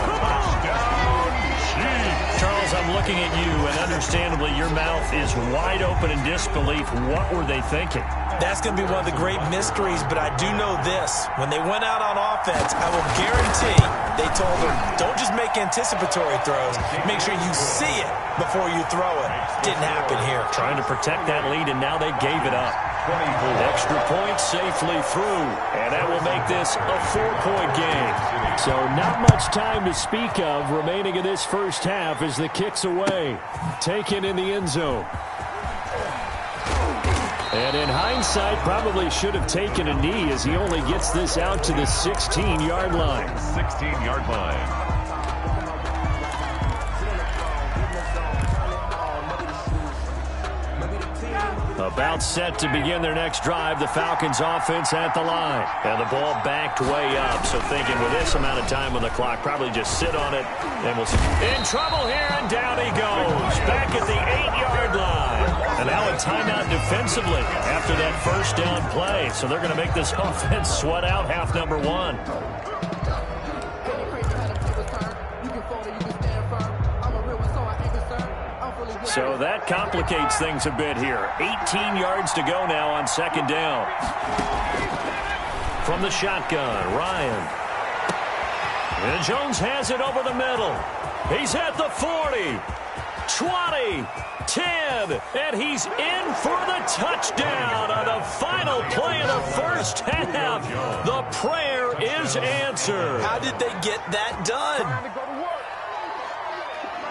Charles, I'm looking at you, and understandably your mouth is wide open in disbelief. What were they thinking? That's going to be one of the great mysteries, but I do know this. When they went out on offense, I will guarantee they told them, don't just make anticipatory throws. Make sure you see it before you throw it. Didn't happen here. Trying to protect that lead, and now they gave it up. Extra point safely through, and that will make this a 4-point game. So not much time to speak of remaining in this first half as the kick's away. Taken in the end zone. And in hindsight, probably should have taken a knee as he only gets this out to the 16-yard line. 16-yard line. About set to begin their next drive, the Falcons offense at the line. And the ball backed way up, so thinking with this amount of time on the clock, probably just sit on it. And we'll see. In trouble here, and down he goes. Back at the 8-yard line. And now a timeout defensively after that first down play. So they're going to make this offense sweat out half number 1. So that complicates things a bit here. 18 yards to go now on 2nd down. From the shotgun, Ryan. And Jones has it over the middle. He's at the 40, 20, 10, and he's in for the touchdown on the final play of the first half. The prayer is answered. How did they get that done?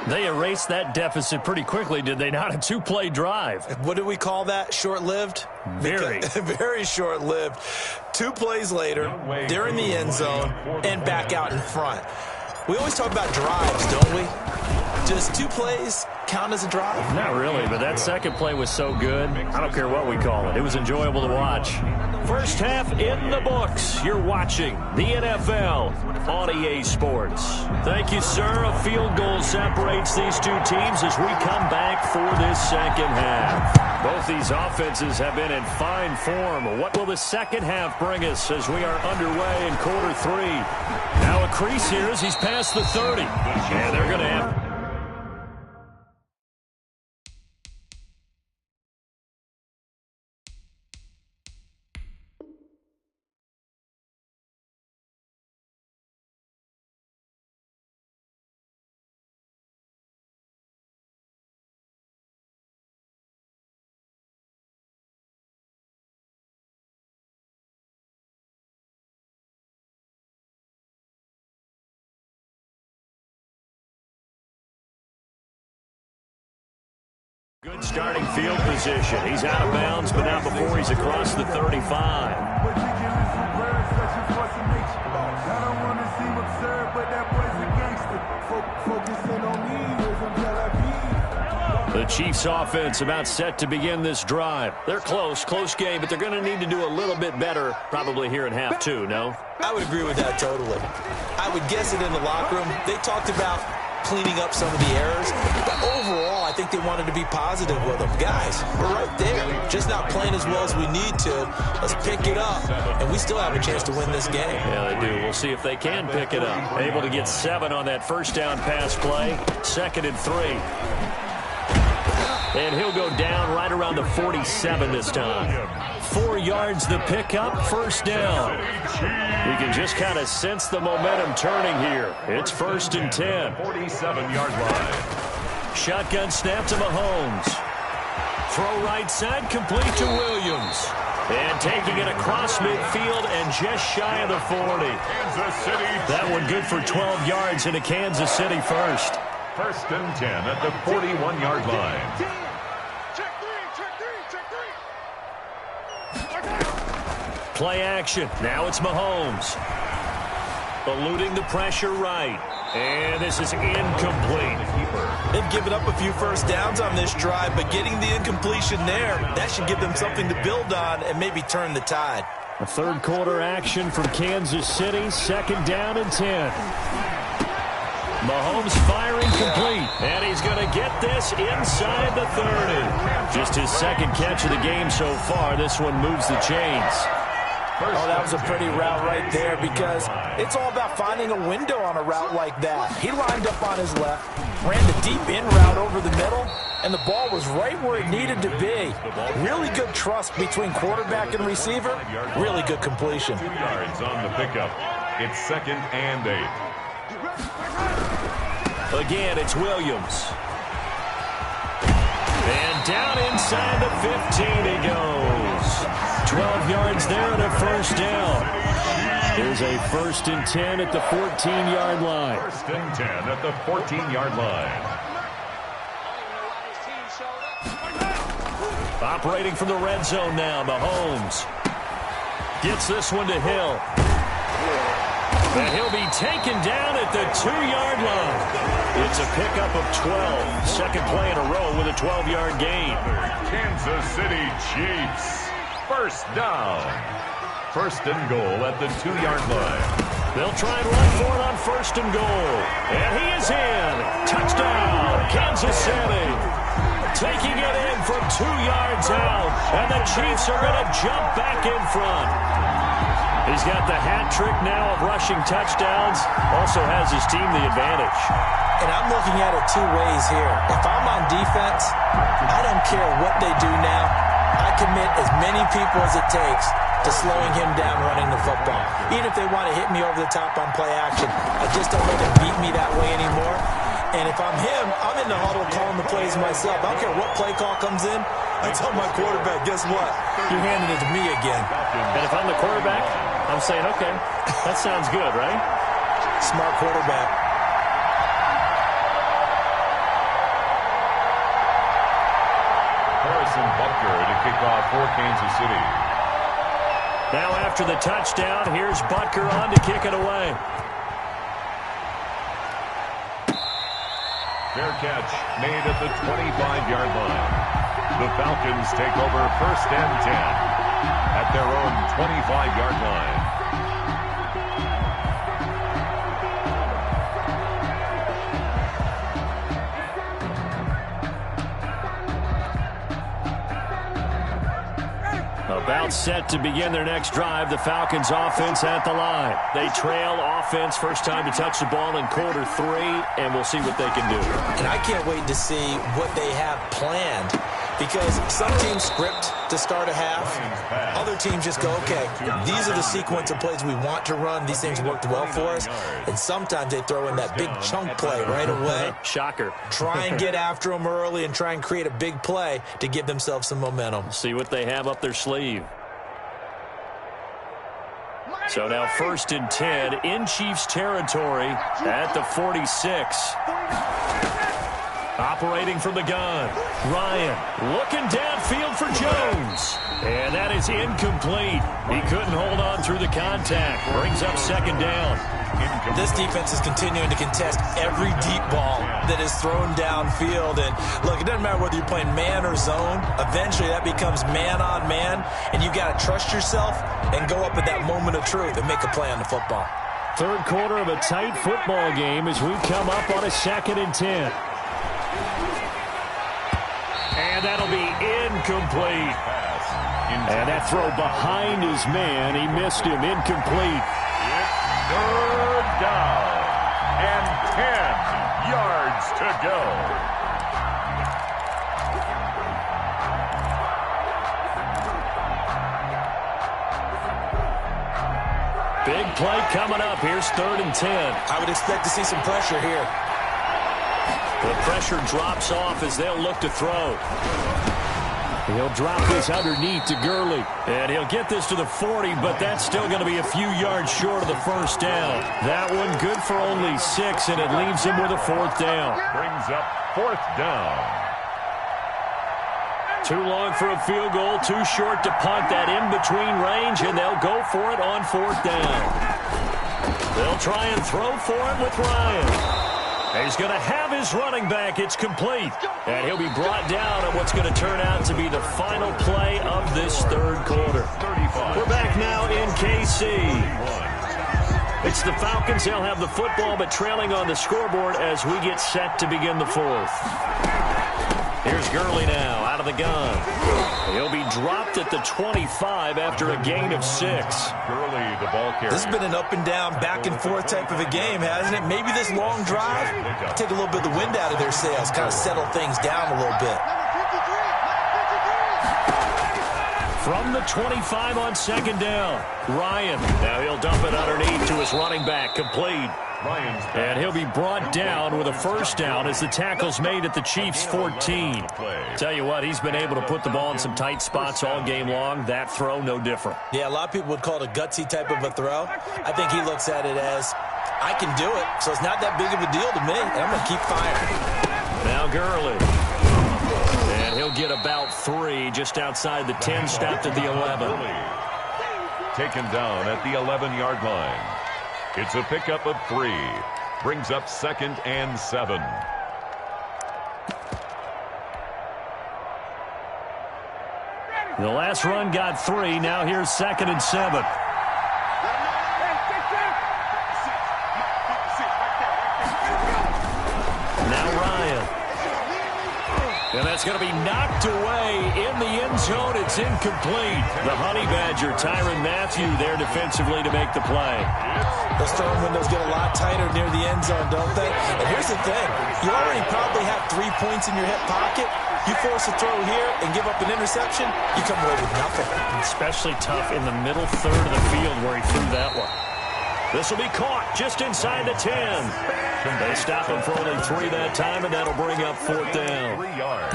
They erased that deficit pretty quickly, did they not? A 2-play drive. What do we call that? Short-lived? Very. Very short-lived. 2 plays later, they're in the end zone and back out in front. We always talk about drives, don't we? Does 2 plays count as a drive? Not really, but that second play was so good. I don't care what we call it. It was enjoyable to watch. First half in the books. You're watching the NFL on EA Sports. Thank you, sir. A field goal separates these two teams as we come back for this second half. Both these offenses have been in fine form. What will the second half bring us as we are underway in quarter 3? Now a crease here as he's past the 30. And they're going to have... Good starting field position. He's out of bounds, but not before he's across the 35. The Chiefs offense about set to begin this drive. They're close game, but they're going to need to do a little bit better probably here in half 2, no? I would agree with that totally. I would guess it in the locker room. They talked about cleaning up some of the errors, but overall, I think they wanted to be positive with them. Guys, we're right there, just not playing as well as we need to. Let's pick it up, and we still have a chance to win this game. Yeah, they do. We'll see if they can pick it up. Able to get 7 on that first down pass play. 2nd and 3. And he'll go down right around the 47 this time. 4 yards the pickup, first down. You can just kind of sense the momentum turning here. It's 1st and 10. 47-yard line. Shotgun snap to Mahomes. Throw right side, complete to Williams. And taking it across midfield and just shy of the 40. Kansas City. That one good for 12 yards into Kansas City first. 1st and 10 at the 41-yard line. Play action. Now it's Mahomes. Eluding the pressure right. And this is incomplete. They've given up a few first downs on this drive, but getting the incompletion there, that should give them something to build on and maybe turn the tide. A third quarter action from Kansas City. 2nd down and 10. Mahomes firing complete, and he's going to get this inside the 30. Just his 2nd catch of the game so far. This one moves the chains. Oh, that was a pretty route right there because it's all about finding a window on a route like that. He lined up on his left, ran the deep in route over the middle, and the ball was right where it needed to be. Really good trust between quarterback and receiver. Really good completion. 2 yards on the pickup. It's 2nd and 8. Again, it's Williams. And down inside the 15 he goes. 12 yards there and a first down. Here's a 1st and 10 at the 14-yard line. 1st and 10 at the 14-yard line. Operating from the red zone now, Mahomes. Gets this one to Hill. And he'll be taken down at the 2-yard line. It's a pickup of 12. 2nd play in a row with a 12-yard gain. Kansas City Chiefs. First down. 1st and goal at the 2-yard line. They'll try and run for it on 1st and goal. And he is in. Touchdown, Kansas City. Taking it in from 2 yards out. And the Chiefs are going to jump back in front. He's got the hat trick now of rushing touchdowns. Also has his team the advantage. And I'm looking at it 2 ways here. If I'm on defense, I don't care what they do now. I commit as many people as it takes to slowing him down running the football. Even if they want to hit me over the top on play action, I just don't let them beat me that way anymore. And if I'm him, I'm in the huddle calling the plays myself. I don't care what play call comes in. I tell my quarterback, guess what? You're handing it to me again. And if I'm the quarterback, I'm saying, okay, that sounds good, right? Smart quarterback. Butker to kick off for Kansas City. Now after the touchdown, here's Butker on to kick it away. Fair catch made at the 25-yard line. The Falcons take over 1st and 10 at their own 25-yard line. About set to begin their next drive, the Falcons offense at the line. They trail offense, first time to touch the ball in quarter 3, and we'll see what they can do. And I can't wait to see what they have planned, because some teams script to start a half. Other teams just go, okay, these are the sequence of plays we want to run. These things worked well for us. And sometimes they throw in that big chunk play right away. Shocker. Try and get after them early and try and create a big play to give themselves some momentum. See what they have up their sleeve. So now 1st and 10 in Chiefs territory at the 46. Operating from the gun. Ryan looking downfield for Jones. And that is incomplete. He couldn't hold on through the contact. Brings up 2nd down. This defense is continuing to contest every deep ball that is thrown downfield. And look, it doesn't matter whether you're playing man or zone. Eventually that becomes man on man. And you got to trust yourself and go up at that moment of truth and make a play on the football. 3rd quarter of a tight football game as we come up on a 2nd and 10. And that'll be incomplete. And that throw behind his man, he missed him, incomplete. It's 3rd down and 10 yards to go. Big play coming up. Here's 3rd and 10. I would expect to see some pressure here. The pressure drops off as they'll look to throw. He'll drop this underneath to Gurley. And he'll get this to the 40, but that's still going to be a few yards short of the 1st down. That one good for only 6, and it leaves him with a 4th down. Brings up 4th down. Too long for a field goal, too short to punt. That in-between range, and they'll go for it on 4th down. They'll try and throw for it with Ryan. He's going to have his running back. It's complete. And he'll be brought down on what's going to turn out to be the final play of this 3rd quarter. We're back now in KC. It's the Falcons. They'll have the football, but trailing on the scoreboard as we get set to begin the 4th. Here's Gurley now out of the gun. He'll be dropped at the 25 after a gain of 6. Gurley, the ball carrier. This has been an up and down, back and forth type of a game, hasn't it? Maybe this long drive, take a little bit of the wind out of their sails, kind of settle things down a little bit. From the 25 on 2nd down, Ryan. Now he'll dump it underneath to his running back, complete. And he'll be brought down with a 1st down as the tackle's made at the Chiefs' 14. Tell you what, he's been able to put the ball in some tight spots all game long. That throw, no different. Yeah, a lot of people would call it a gutsy type of a throw. I think he looks at it as, I can do it, so it's not that big of a deal to me, and I'm going to keep firing. Now Gurley. And he'll get about 3 just outside the 10, stopped at the 11. Taken down at the 11-yard line. It's a pickup of 3. Brings up 2nd and 7. The last run got 3. Now here's 2nd and 7. Now Ryan. And that's going to be knocked away in the end zone. It's incomplete. The Honey Badger, Tyrann Mathieu, there defensively to make the play. Those throwing windows get a lot tighter near the end zone, don't they? And here's the thing. You already probably have 3 points in your hip pocket. You force a throw here and give up an interception, you come away with nothing. Especially tough in the middle third of the field where he threw that one. This will be caught just inside the 10. They stop him for only 3 that time, and that'll bring up 4th down.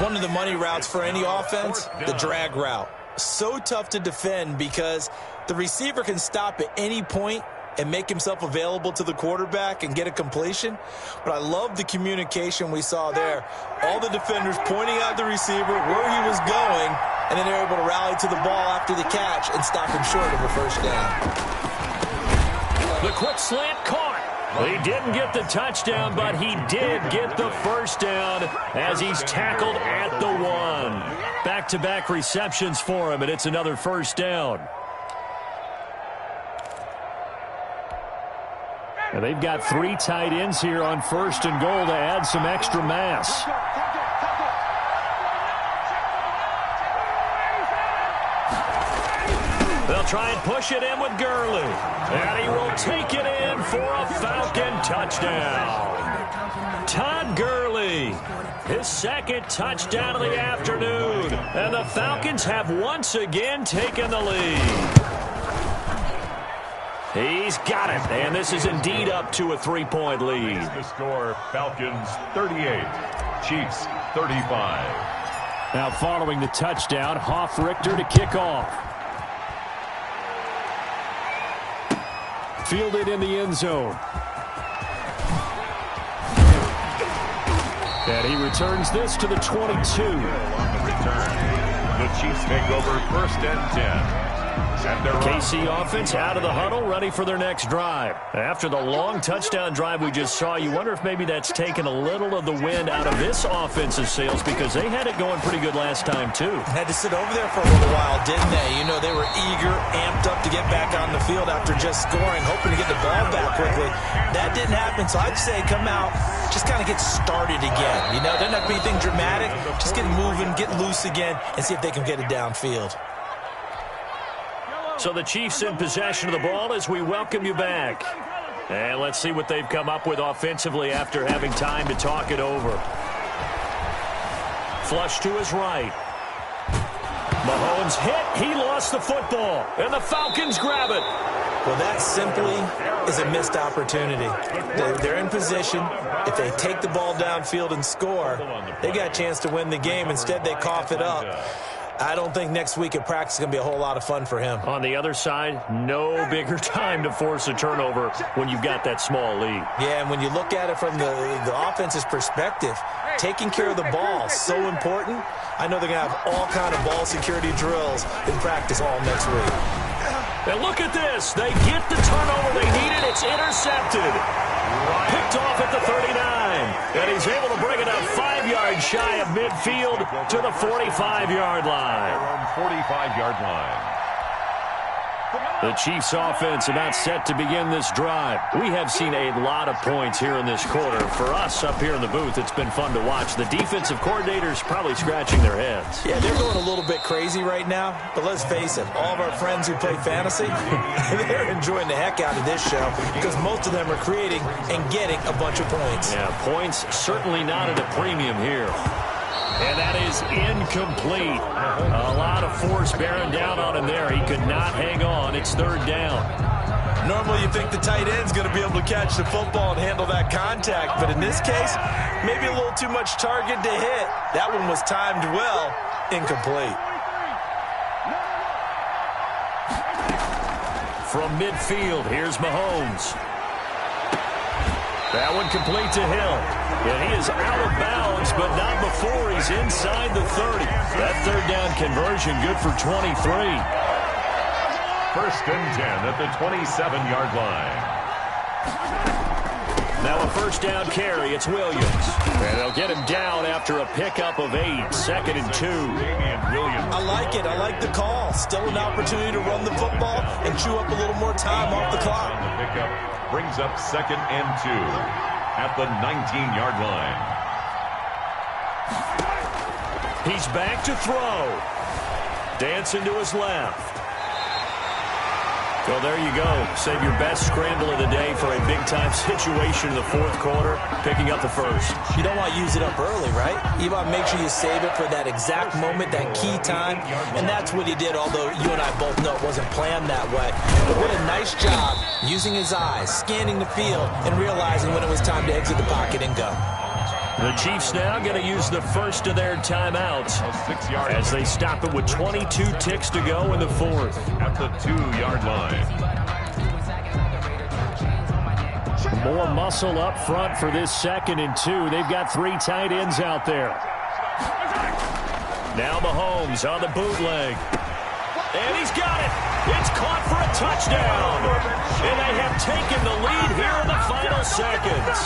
One of the money routes for any offense, the drag route. So tough to defend because the receiver can stop at any point and make himself available to the quarterback and get a completion. But I love the communication we saw there. All the defenders pointing out the receiver, where he was going, and then they're able to rally to the ball after the catch and stop him short of a 1st down. The quick slant caught. He didn't get the touchdown, but he did get the first down as he's tackled at the 1. Back-to-back receptions for him, and it's another first down. And they've got 3 tight ends here on 1st and goal to add some extra mass. They'll try and push it in with Gurley. And he will take it in for a Falcon touchdown. Todd Gurley, his 2nd touchdown of the afternoon. And the Falcons have once again taken the lead. He's got it, and this is indeed up to a 3-point lead. The score, Falcons 38, Chiefs 35. Now following the touchdown, Hoff-Richter to kick off. Fielded in the end zone. And he returns this to the 22. On the return, the Chiefs take over 1st and 10. KC offense out of the huddle, ready for their next drive. After the long touchdown drive we just saw, you wonder if maybe that's taken a little of the wind out of this offensive sails because they had it going pretty good last time, too. Had to sit over there for a little while, didn't they? You know, they were eager, amped up to get back on the field after just scoring, hoping to get the ball back quickly. That didn't happen, so I'd say come out, just kind of get started again. You know, doesn't have to be anything dramatic. Just get moving, get loose again, and see if they can get it downfield. So the Chiefs in possession of the ball as we welcome you back. And let's see what they've come up with offensively after having time to talk it over. Flush to his right. Mahomes hit. He lost the football. And the Falcons grab it. Well, that simply is a missed opportunity. They're in position. If they take the ball downfield and score, they got a chance to win the game. Instead, they cough it up. I don't think next week at practice is going to be a whole lot of fun for him. On the other side, no bigger time to force a turnover when you've got that small lead. Yeah, and when you look at it from the offense's perspective, taking care of the ball is so important. I know they're going to have all kind of ball security drills in practice all next week. And look at this. They get the turnover they needed. It's intercepted. Picked off at the 39. And he's able to bring it up 5 yards shy of midfield to the 45-yard line. 45-yard line. The Chiefs offense about set to begin this drive. We have seen a lot of points here in this quarter. For us up here in the booth, it's been fun to watch. The defensive coordinators probably scratching their heads. Yeah, they're going a little bit crazy right now. But let's face it, all of our friends who play fantasy, they're enjoying the heck out of this show because most of them are creating and getting a bunch of points. Yeah, points certainly not at a premium here. And that is incomplete. A lot of force bearing down on him there. He could not hang on. It's 3rd down. Normally you think the tight end's going to be able to catch the football and handle that contact. But in this case, maybe a little too much target to hit. That one was timed well. Incomplete. From midfield, here's Mahomes. That one complete to Hill. And he is out of bounds, but not before he's inside the 30. That 3rd down conversion good for 23. 1st and 10 at the 27-yard line. Now a 1st down carry. It's Williams. And they'll get him down after a pickup of 8. 2nd and 2. I like it. I like the call. Still an opportunity to run the football and chew up a little more time off the clock. The pickup brings up 2nd and 2. At the 19-yard line. He's back to throw. Dancing to his left. Well, there you go. Save your best scramble of the day for a big-time situation in the 4th quarter, picking up the 1st. You don't want to use it up early, right? You want to make sure you save it for that exact moment, that key time, and that's what he did, although you and I both know it wasn't planned that way. But what a nice job using his eyes, scanning the field, and realizing when it was time to exit the pocket and go. The Chiefs now going to use the first of their timeouts as they stop it with 22 ticks to go in the 4th. At the 2-yard line. More muscle up front for this 2nd and 2. They've got 3 tight ends out there. Now Mahomes on the bootleg. And he's got it. It's caught for a touchdown. And they have taken the lead here in the final seconds.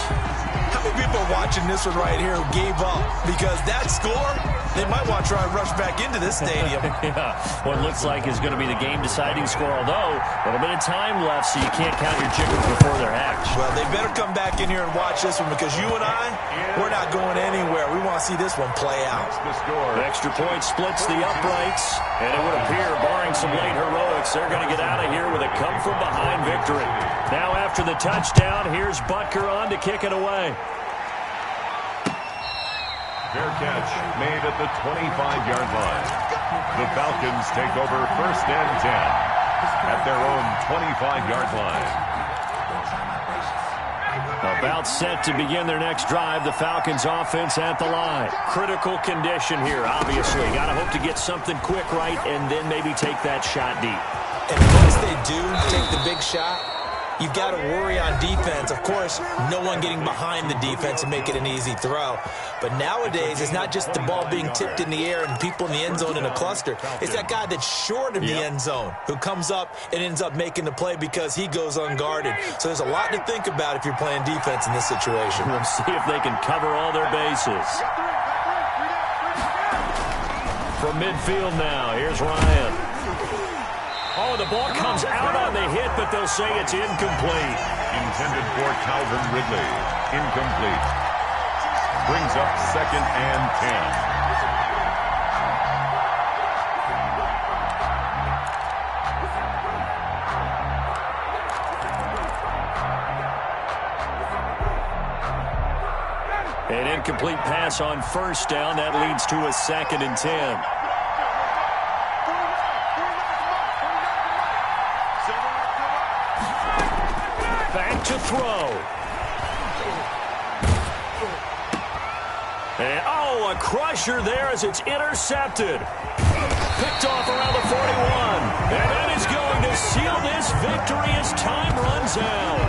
How many people are watching this one right here who gave up? Because that score, they might want to try and rush back into this stadium. Yeah, what looks like is going to be the game-deciding score, although a little bit of time left, so you can't count your chickens before they're hatched. Well, they better come back in here and watch this one because you and I, we're not going anywhere. We want to see this one play out. The extra point splits the uprights, and it would appear, barring some late heroics, they're going to get out of here with a come-from-behind victory. Now, after the touchdown, here's Butker on to kick it away. Fair catch made at the 25-yard line. The Falcons take over 1st and 10 at their own 25-yard line. About set to begin their next drive, the Falcons offense at the line. Critical condition here, obviously. Got to hope to get something quick right and then maybe take that shot deep. And once they do take the big shot, you've got to worry on defense. Of course, no one getting behind the defense and make it an easy throw. But nowadays, it's not just the ball being tipped in the air and people in the end zone in a cluster. It's that guy that's short of the end zone who comes up and ends up making the play because he goes unguarded. So there's a lot to think about if you're playing defense in this situation. We'll see if they can cover all their bases. From midfield now, here's Ryan. Oh, the ball comes out on the hit, but they'll say it's incomplete. Intended for Calvin Ridley. Incomplete. Brings up 2nd and 10. An incomplete pass on 1st down. That leads to a 2nd and 10. Back to throw. And, oh, a crusher there as it's intercepted. Picked off around the 41. And that is going to seal this victory as time runs out.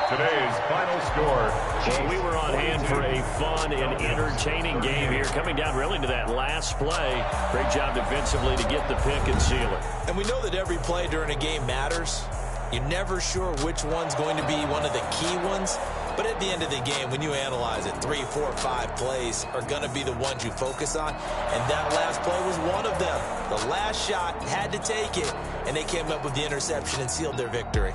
Today's final score. Well, we were on hand for a fun and entertaining game here, coming down really to that last play. Great job defensively to get the pick and seal it. And we know that every play during a game matters. You're never sure which one's going to be one of the key ones. But at the end of the game, when you analyze it, 3, 4, 5 plays are going to be the ones you focus on. And that last play was one of them. The last shot had to take it, and they came up with the interception and sealed their victory.